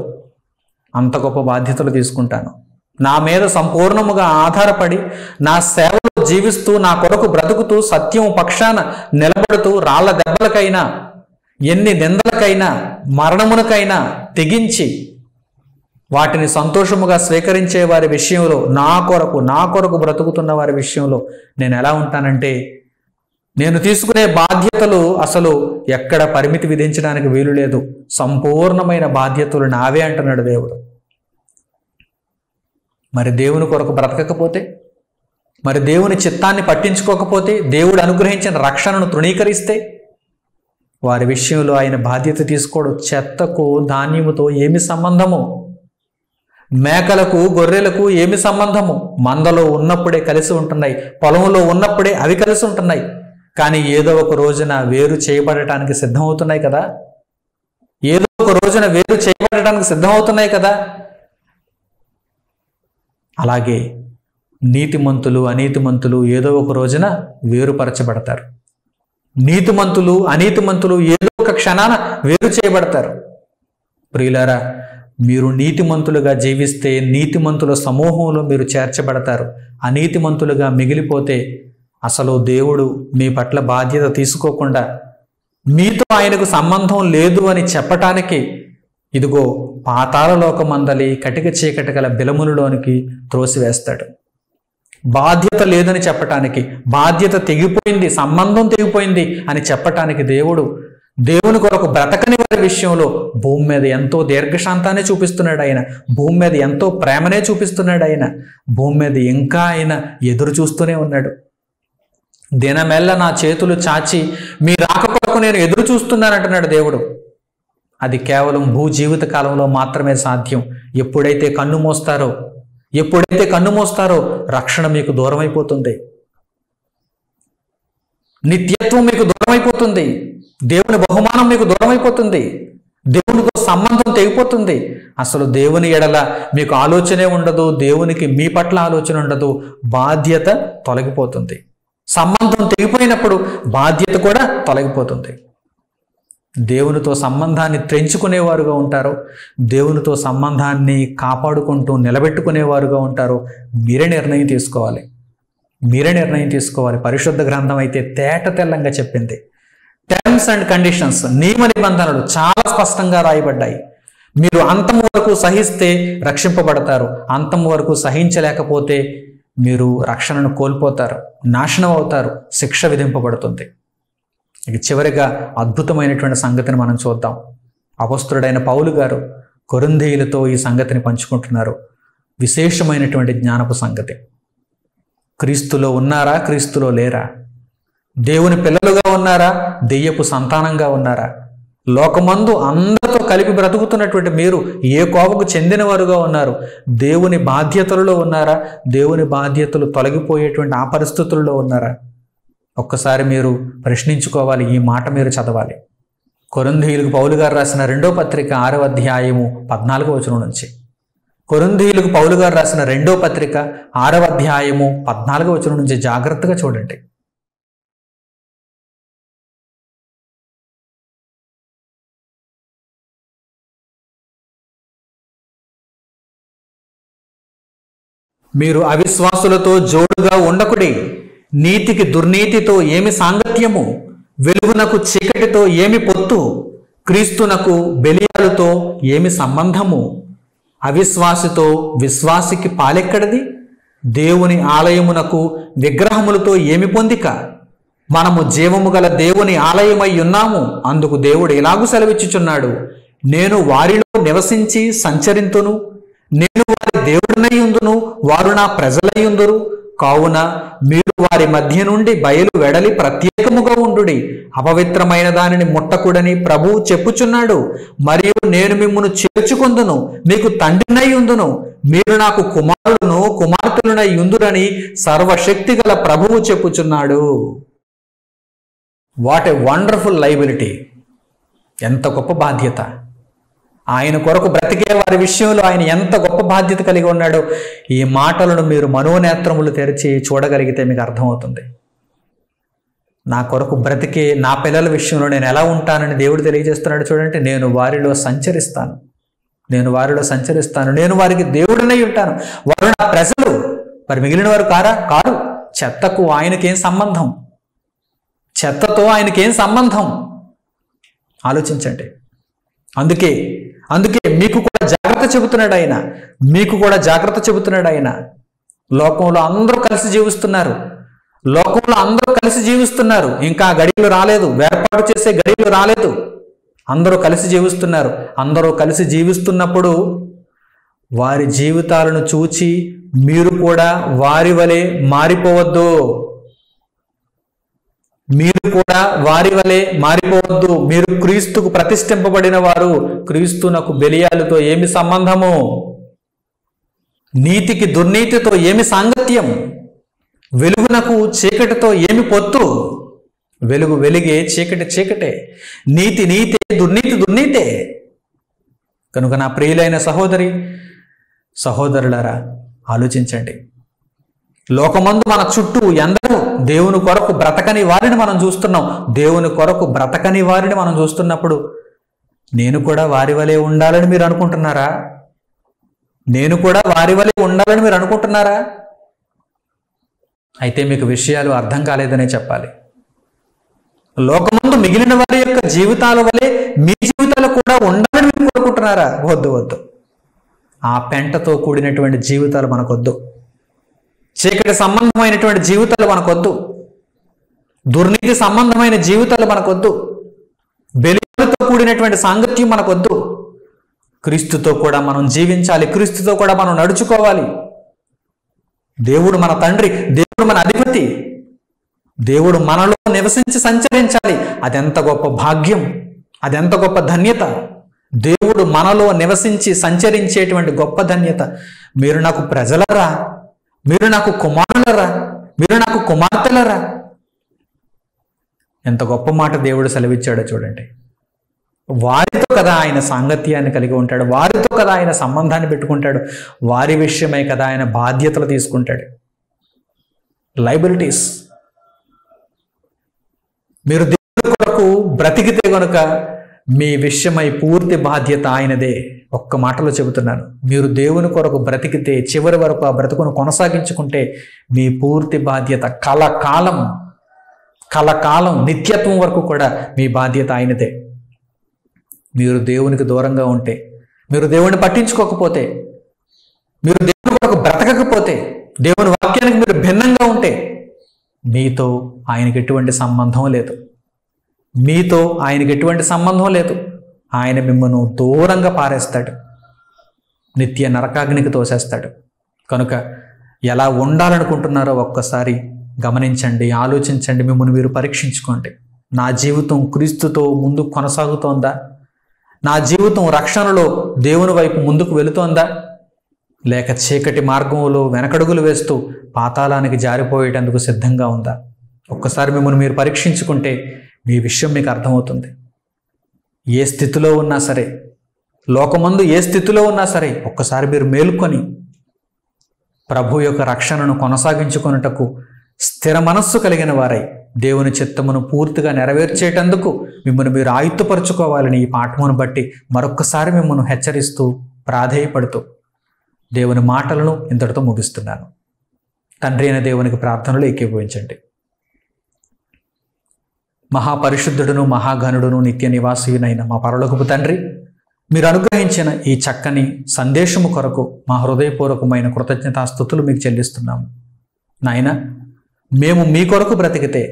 అంత గొప్ప బాధ్యతలు తీసుకుంటాను. నా మీద సంపూర్ణముగా ఆధారపడి నా సేవలో జీవిస్తూ నా కొరకు బ్రతుకుతూ సత్యం పక్షాన నిలబడుతూ రాళ్ల దెబ్బలకైనా ఎన్ని నిందలకైనా మరణమునకైనా తెగించి వాటిని సంతోషముగా స్వీకరించే వారి విషయంలో నా కొరకు బ్రతుకుతున్న వారి విషయంలో నేను ఎలా ఉంటానంటే నేను తీసుకునే బాధ్యతలు అసలు ఎక్కడ పరిమితి విధించడానికి వీలు లేదు. సంపూర్ణమైన బాధ్యతలు నావే అంటున్నాడు దేవుడు. మరి దేవుని కొరకు బ్రతకకపోతే, మరి దేవుని చిత్తాన్ని పట్టించుకోకపోతే, దేవుడు అనుగ్రహించిన రక్షణను తృణీకరిస్తే వారి విషయంలో ఆయన బాధ్యత తీసుకోవడం. చెత్తకు ధాన్యముతో ఏమి సంబంధము? మేకలకు గొర్రెలకు ఏమి సంబంధము? మందలో ఉన్నప్పుడే కలిసి ఉంటున్నాయి, పొలంలో ఉన్నప్పుడే అవి కలిసి ఉంటున్నాయి. కానీ ఏదో ఒక రోజున వేరు చేయబడటానికి సిద్ధమవుతున్నాయి కదా. ఏదో ఒక రోజున వేరు చేయబడటానికి సిద్ధమవుతున్నాయి కదా. అలాగే నీతిమంతులు అనీతిమంతులు ఏదో ఒక రోజున వేరుపరచబడతారు. నీతిమంతులు అనీతిమంతులు ఏదో ఒక క్షణాన వేరు చేయబడతారు. ప్రియులారా, మీరు నీతిమంతులుగా జీవిస్తే నీతిమంతుల సమూహంలో మీరు చేర్చబడతారు. అనీతిమంతులుగా మిగిలిపోతే అసలు దేవుడు మీ పట్ల బాధ్యత తీసుకోకుండా మీతో ఆయనకు సంబంధం లేదు అని చెప్పటానికి ఇదిగో పాతాళ లోకమందలి కటిక చీకటి గల బిలములలోనికి త్రోసివేస్తాడు. బాధ్యత లేదని చెప్పటానికి, బాధ్యత తెగిపోయింది, సంబంధం తెగిపోయింది అని చెప్పటానికి దేవుని కొరకు బ్రతకని వారి విషయంలో భూమి మీద ఎంతో దీర్ఘశాంతాన్ని చూపిస్తున్నాడు ఆయన. భూమి మీద ఎంతో ప్రేమనే చూపిస్తున్నాడు ఆయన. భూమి మీద ఇంకా ఆయన ఎదురు చూస్తూనే ఉన్నాడు. దినమెల్ల నా చేతులు చాచి మీ రాక కొరకు నేను ఎదురు చూస్తున్నానంటున్నాడు దేవుడు. అది కేవలం జీవిత కాలంలో మాత్రమే సాధ్యం. ఎప్పుడైతే కన్ను మోస్తారో రక్షణ మీకు దూరం అయిపోతుంది, నిత్యత్వం మీకు దూరం అయిపోతుంది, దేవుని బహుమానం మీకు దూరం అయిపోతుంది, దేవునితో సంబంధం తెగిపోతుంది. అసలు దేవుని ఎడల మీకు ఆలోచనే ఉండదు, దేవునికి మీ పట్ల ఆలోచన ఉండదు, బాధ్యత తొలగిపోతుంది. సంబంధం తెగిపోయినప్పుడు బాధ్యత కూడా తొలగిపోతుంది. దేవునితో సంబంధాన్ని తెంచుకునేవారుగా ఉంటారు, దేవునితో సంబంధాన్ని కాపాడుకుంటూ నిలబెట్టుకునేవారుగా ఉంటారు. మీరే నిర్ణయం తీసుకోవాలి. పరిశుద్ధ గ్రంథం అయితే తేట తెల్లంగా చెప్పింది. టర్మ్స్ అండ్ కండిషన్స్, నియమ నిబంధనలు చాలా స్పష్టంగా రాయబడ్డాయి. మీరు అంతం వరకు సహిస్తే రక్షింపబడతారు, అంతం వరకు సహించలేకపోతే మీరు రక్షణను కోల్పోతారు, నాశనం అవుతారు, శిక్ష విధింపబడుతుంది. ఇక చివరిగా అద్భుతమైనటువంటి సంగతిని మనం చూద్దాం. అపొస్తలుడైన పౌలు గారు కొరింథీయులతో ఈ సంగతిని పంచుకుంటున్నారు. విశేషమైనటువంటి జ్ఞానపు సంగతి. క్రీస్తులో ఉన్నారా, క్రీస్తులో లేరా? దేవుని పిల్లలుగా ఉన్నారా, దెయ్యపు సంతానంగా ఉన్నారా? లోకమందు అందరితో కలిపి బ్రతుకుతున్నటువంటి మీరు ఏ కోవకు చెందినవారుగా ఉన్నారు? దేవుని బాధ్యతలలో ఉన్నారా, దేవుని బాధ్యతలు తొలగిపోయేటువంటి ఆ పరిస్థితుల్లో ఉన్నారా? ఒక్కసారి మీరు ప్రశ్నించుకోవాలి. ఈ మాట మీరు చదవాలి. కొరింథీయులకు పౌలు గారు రాసిన 2వ పత్రిక 6వ అధ్యాయము 14వ వచనం నుంచి. కొరింథీయులకు పౌలు గారు రాసిన 2వ పత్రిక 6వ అధ్యాయము 14వ వచనం నుంచి జాగ్రత్తగా చూడండి. మీరు అవిశ్వాసులతో జోడుగా ఉండకుడి. నీతికి దుర్నీతితో ఏమి సాంగత్యము? వెలుగునకు చీకటితో ఏమి పొత్తు? క్రీస్తునకు బెలియాలతో ఏమి సంబంధము? అవిశ్వాసితో విశ్వాసికి పాలెక్కడది? దేవుని ఆలయమునకు విగ్రహములతో ఏమి పొందిక? మనము జీవము గల దేవుని ఆలయమై ఉన్నాము. అందుకు దేవుడు ఇలాగు సెలవిచ్చుచున్నాడు, నేను వారిలో నివసించి సంచరింతును, నేను వారి దేవుడినై ఉందును, వారు నా ప్రజలై ఉందురు. కావున మీరు వారి మధ్య నుండి బయలు వెడలి ప్రత్యేకముగా ఉండుడి. అపవిత్రమైన దానిని ముట్టకుడని ప్రభువు చెప్పుచున్నాడు. మరియు నేను మిమ్మును చేర్చుకొందును, మీకు తండ్రినై ఉందును, మీరు నాకు కుమారులను కుమార్తెలునై ఉందురని సర్వశక్తి గల ప్రభువు చెప్పుచున్నాడు. What a wonderful liability! ఎంత గొప్ప బాధ్యత! ఆయన కొరకు బ్రతికే వారి విషయంలో ఆయన ఎంత గొప్ప బాధ్యత కలిగి ఉన్నాడో ఈ మాటలను మీరు మనోనేత్రములు తెరిచి చూడగలిగితే మీకు అర్థమవుతుంది. నా కొరకు బ్రతికే నా పిల్లల విషయంలో నేను ఎలా ఉంటానని దేవుడు తెలియజేస్తున్నాడు. చూడండి, నేను వారిలో సంచరిస్తాను, నేను వారిలో సంచరిస్తాను, నేను వారికి దేవుడినై ఉంటాను, వారు నా ప్రజలు. మరి మిగిలిన వారు కారు. చెత్తకు ఆయనకేం సంబంధం? చెత్తతో ఆయనకేం సంబంధం? ఆలోచించండి. అందుకే మీకు కూడా జాగ్రత్త చెబుతున్నాడు ఆయన. మీకు కూడా జాగ్రత్త చెబుతున్నాడు ఆయన. లోకంలో అందరూ కలిసి జీవిస్తున్నారు. ఇంకా గడియలు రాలేదు, వేర్పాటు చేసే గడియలు రాలేదు. అందరూ కలిసి జీవిస్తున్నారు. అందరూ కలిసి జీవిస్తున్నప్పుడు వారి జీవితాలను చూచి మీరు కూడా వారి వలె మారిపోవద్దు. మీరు క్రీస్తుకు ప్రతిష్ఠింపబడిన వారు. క్రీస్తునకు బెలియాలతో ఏమి సంబంధము? నీతికి దుర్నీతితో ఏమి సాంగత్యం? వెలుగునకు చీకటితో ఏమి పొత్తు? వెలుగు వెలుగే, చీకటి చీకటే, నీతి నీతే, దుర్నీతి దుర్నీతే. కనుక నా ప్రియులైన సహోదరులారా, ఆలోచించండి. లోకమందు మన చుట్టూ ఎందరో దేవుని కొరకు బ్రతకని వారిని మనం చూస్తున్నాం. దేవుని కొరకు బ్రతకని వారిని మనం చూస్తున్నప్పుడు నేను కూడా వారి వలె ఉండాలని మీరు అనుకుంటున్నారా? అయితే మీకు విషయాలు అర్థం కాలేదనే చెప్పాలి. లోకమందు మిగిలిన వారి యొక్క జీవితాల వలె మీ జీవితాలు కూడా ఉండాలని మీరు కోరుకుంటున్నారా? వద్దు. ఆ పెంటతో కూడినటువంటి జీవితాలు మనకొద్దు. చీకటి సంబంధమైనటువంటి జీవితాలు మనకొద్దు. దుర్నీతి సంబంధమైన జీవితాలు మనకొద్దు. బెలియాలతో కూడినటువంటి సాంగత్యం మనకొద్దు. క్రీస్తుతో కూడా మనం జీవించాలి, క్రీస్తుతో కూడా మనం నడుచుకోవాలి. దేవుడు మన తండ్రి, దేవుడు మన అధిపతి, దేవుడు మనలో నివసించి సంచరించాలి. అదెంత గొప్ప భాగ్యం, అదెంత గొప్ప ధన్యత. దేవుడు మనలో నివసించి సంచరించేటువంటి గొప్ప ధన్యత. మీరు నాకు ప్రజలరా, మీరు నాకు కుమారులరా, మీరు నాకు కుమార్తెలరా. ఎంత గొప్ప మాట దేవుడు సెలవిచ్చాడో చూడండి. వారితో కదా ఆయన సాంగత్యాన్ని కలిగి ఉంటాడు, వారితో కదా ఆయన సంబంధాన్ని పెట్టుకుంటాడు, వారి విషయమై కదా ఆయన బాధ్యతలు తీసుకుంటాడు. లైబిలిటీస్. మీరు దేవుని కొరకు బ్రతికితే గనుక మీ విషయమై పూర్తి బాధ్యత ఆయనదే. ఒక్క మాటలో చెబుతున్నాను, మీరు దేవుని కొరకు బ్రతికితే, చివరి వరకు ఆ బ్రతుకును కొనసాగించుకుంటే మీ పూర్తి బాధ్యత కలకాలం నిత్యత్వం వరకు కూడా మీ బాధ్యత ఆయనదే. మీరు దేవునికి దూరంగా ఉంటే, మీరు దేవుని పట్టించుకోకపోతే, మీరు దేవుని కొరకు బ్రతకకపోతే, దేవుని వాక్యాన్ని వాక్యానికి మీరు భిన్నంగా ఉంటే మీతో ఆయనకి ఎటువంటి సంబంధం లేదు. మీతో ఆయనకి ఎటువంటి సంబంధం లేదు. ఆయన మిమ్మల్ని దూరంగా పారేస్తాడు, నిత్య నరకాగ్నికి తోసేస్తాడు. కనుక ఎలా ఉండాలనుకుంటున్నారో ఒక్కసారి గమనించండి, ఆలోచించండి, మిమ్మల్ని మీరు పరీక్షించుకోండి. నా జీవితం క్రీస్తుతో ముందుకు కొనసాగుతోందా? నా జీవితం రక్షణలో దేవుని వైపు ముందుకు వెళుతోందా? లేక చీకటి మార్గంలో వెనకడుగులు వేస్తూ పాతాళానికి జారిపోయేటందుకు సిద్ధంగా ఉందా? ఒక్కసారి మిమ్మల్ని మీరు పరీక్షించుకుంటే మీ విషయం మీకు అర్థమవుతుంది. ఏ స్థితిలో ఉన్నా సరే, లోకమందు ఏ స్థితిలో ఉన్నా సరే, ఒక్కసారి మీరు మేలుకొని ప్రభు యొక్క రక్షణను కొనసాగించుకొనుటకు స్థిర మనస్సు కలిగిన వారై దేవుని చిత్తమును పూర్తిగా నెరవేర్చేటందుకు మిమ్మల్ని మీరు ఆయుత్తపరుచుకోవాలని ఈ పాఠమును బట్టి మరొక్కసారి మిమ్మల్ని హెచ్చరిస్తూ ప్రాధేయపడుతూ దేవుని మాటలను ఇంతటితో ముగిస్తున్నాను. తండ్రి అయిన దేవునికి ప్రార్థనలు ఏకీభవించండి. మహాపరిశుద్ధుడును మహాఘనుడును నిత్య నివాసియునైన మా పరలోకపు తండ్రి, మీరు అనుగ్రహించిన ఈ చక్కని సందేశము కొరకు మా హృదయపూర్వకమైన కృతజ్ఞతాస్తుతులు మీకు చెల్లిస్తున్నాము. నాయన, మేము మీ కొరకు బ్రతికితే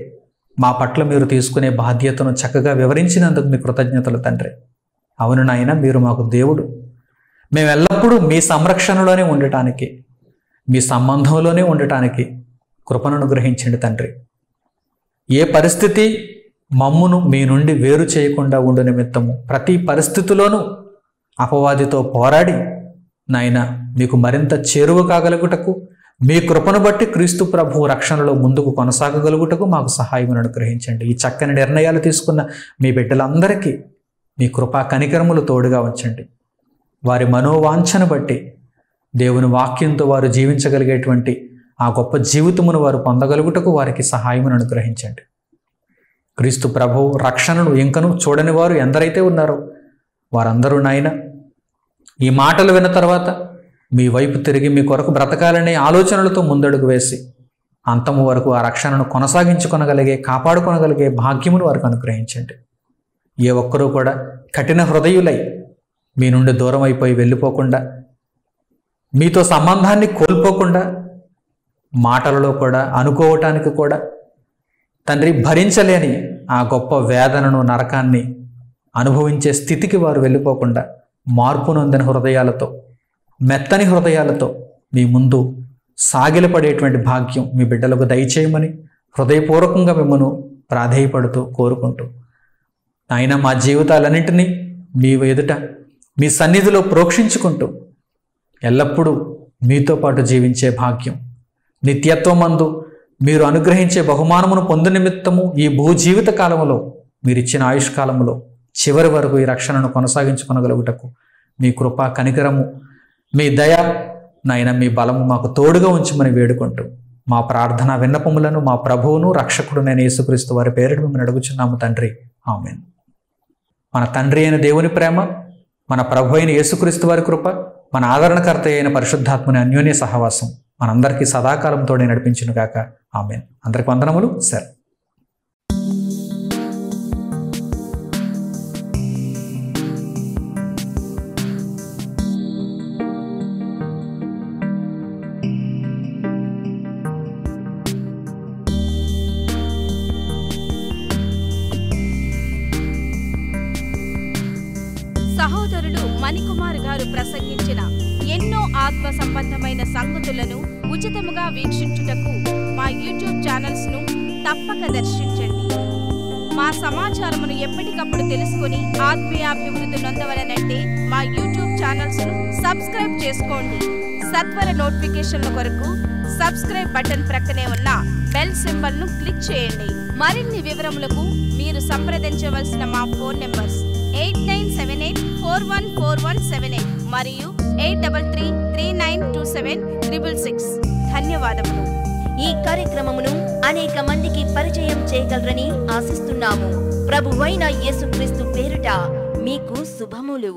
మా పట్ల మీరు తీసుకునే బాధ్యతను చక్కగా వివరించినందుకు మీ కృతజ్ఞతలు తండ్రి. అవును నాయన, మీరు మాకు దేవుడు. మేము ఎల్లప్పుడూ మీ సంరక్షణలోనే ఉండటానికి, మీ సంబంధంలోనే ఉండటానికి కృపను అనుగ్రహించండి తండ్రి. ఏ పరిస్థితి మమ్మును మీ నుండి వేరు చేయకుండా ఉండు నిమిత్తము ప్రతి పరిస్థితిలోనూ అపవాదితో పోరాడి నాయన మీకు మరింత చేరువ కాగలుగుటకు, మీ కృపను బట్టి క్రీస్తు ప్రభు రక్షణలో ముందుకు కొనసాగగలుగుటకు మాకు సహాయం అనుగ్రహించండి. ఈ చక్కని నిర్ణయాలు తీసుకున్న మీ బిడ్డలందరికీ మీ కృపా కనికరములు తోడుగా ఉంచండి. వారి మనోవాంఛను బట్టి దేవుని వాక్యంతో వారు జీవించగలిగేటువంటి ఆ గొప్ప జీవితమును వారు పొందగలుగుటకు వారికి సహాయమును అనుగ్రహించండి. క్రీస్తు ప్రభు రక్షణను ఇంకనూ చూడని వారు ఎందరైతే ఉన్నారో వారందరూ నాయన ఈ మాటలు విన్న తర్వాత మీ వైపు తిరిగి మీ కొరకు బ్రతకాలనే ఆలోచనలతో ముందడుగు వేసి అంతము వరకు ఆ రక్షణను కొనసాగించుకొనగలిగే, కాపాడుకొనగలిగే భాగ్యమును వారికి అనుగ్రహించండి. ఏ ఒక్కరూ కూడా కఠిన హృదయులై మీ నుండి దూరం అయిపోయి వెళ్ళిపోకుండా, మీతో సంబంధాన్ని కోల్పోకుండా, మాటలలో కూడా అనుకోవటానికి కూడా తండ్రి భరించలేని ఆ గొప్ప వేదనను, నరకాన్ని అనుభవించే స్థితికి వారు వెళ్ళిపోకుండా మార్పు నొందిన హృదయాలతో, మెత్తని హృదయాలతో మీ ముందు సాగిలపడేటువంటి భాగ్యం మీ బిడ్డలకు దయచేయమని హృదయపూర్వకంగా మిమ్మల్ని ప్రాధేయపడుతూ కోరుకుంటూ, ఆయన మా జీవితాలన్నింటినీ మీ ఎదుట మీ సన్నిధిలో ప్రోక్షించుకుంటూ ఎల్లప్పుడూ మీతో పాటు జీవించే భాగ్యం, నిత్యత్వమందు మీరు అనుగ్రహించే బహుమానమును పొందు నిమిత్తము ఈ భూజీవిత కాలంలో మీరిచ్చిన ఆయుష్కాలంలో చివరి వరకు ఈ రక్షణను కొనసాగించుకొనగలుగుటకు మీ కృపా కనికరము, మీ దయ నాయన, మీ బలము మాకు తోడుగా ఉంచమని వేడుకుంటూ మా ప్రార్థన విన్నపములను మా ప్రభువును రక్షకుడునైన యేసుక్రీస్తు వారి పేరిట మిమ్మల్ని అడుగుచున్నాము తండ్రి, ఆమేన్. మన తండ్రి అయిన దేవుని ప్రేమ, మన ప్రభు అయిన యేసుక్రీస్తు వారి కృప, మన ఆదరణకర్త అయిన పరిశుద్ధాత్మని అన్యోన్య సహవాసం మనందరికీ సదాకాలం తోడే నడిపించును గాక, ఆమేన్. అందరికి వందనములు. సరే. సహోదరులు మణికుమార్ గారు ప్రసంగించిన ఎన్నో ఆత్మ సంబంధమైన సంగతులను ఉచితముగా వీక్షించుటకు మా యూట్యూబ్ ఛానల్స్ ను తప్పక దర్శించండి. మా సమాచారమును ఎప్పటికప్పుడు తెలుసుకుని ఆత్మీయాభివృద్ధి నొందవలనంటే మా యూట్యూబ్ ఛానల్స్ ను సబ్స్క్రైబ్ చేసుకోండి. సత్వర నోటిఫికేషన్ల కొరకు సబ్స్క్రైబ్ బటన్ ప్రక్కనే ఉన్న బెల్ సింబల్ ను క్లిక్ చేయండి. మరిన్ని వివరములకు మీరు సంప్రదించవలసిన మా ఫోన్ నెంబర్స్ 8978414178 మరియు 83392766. ధన్యవాదములు. ఈ కార్యక్రమమును అనేక మందికి పరిచయం చేయగలరని ఆశిస్తున్నాము. ప్రభువైన యేసుక్రీస్తు పేరిట మీకు శుభములు.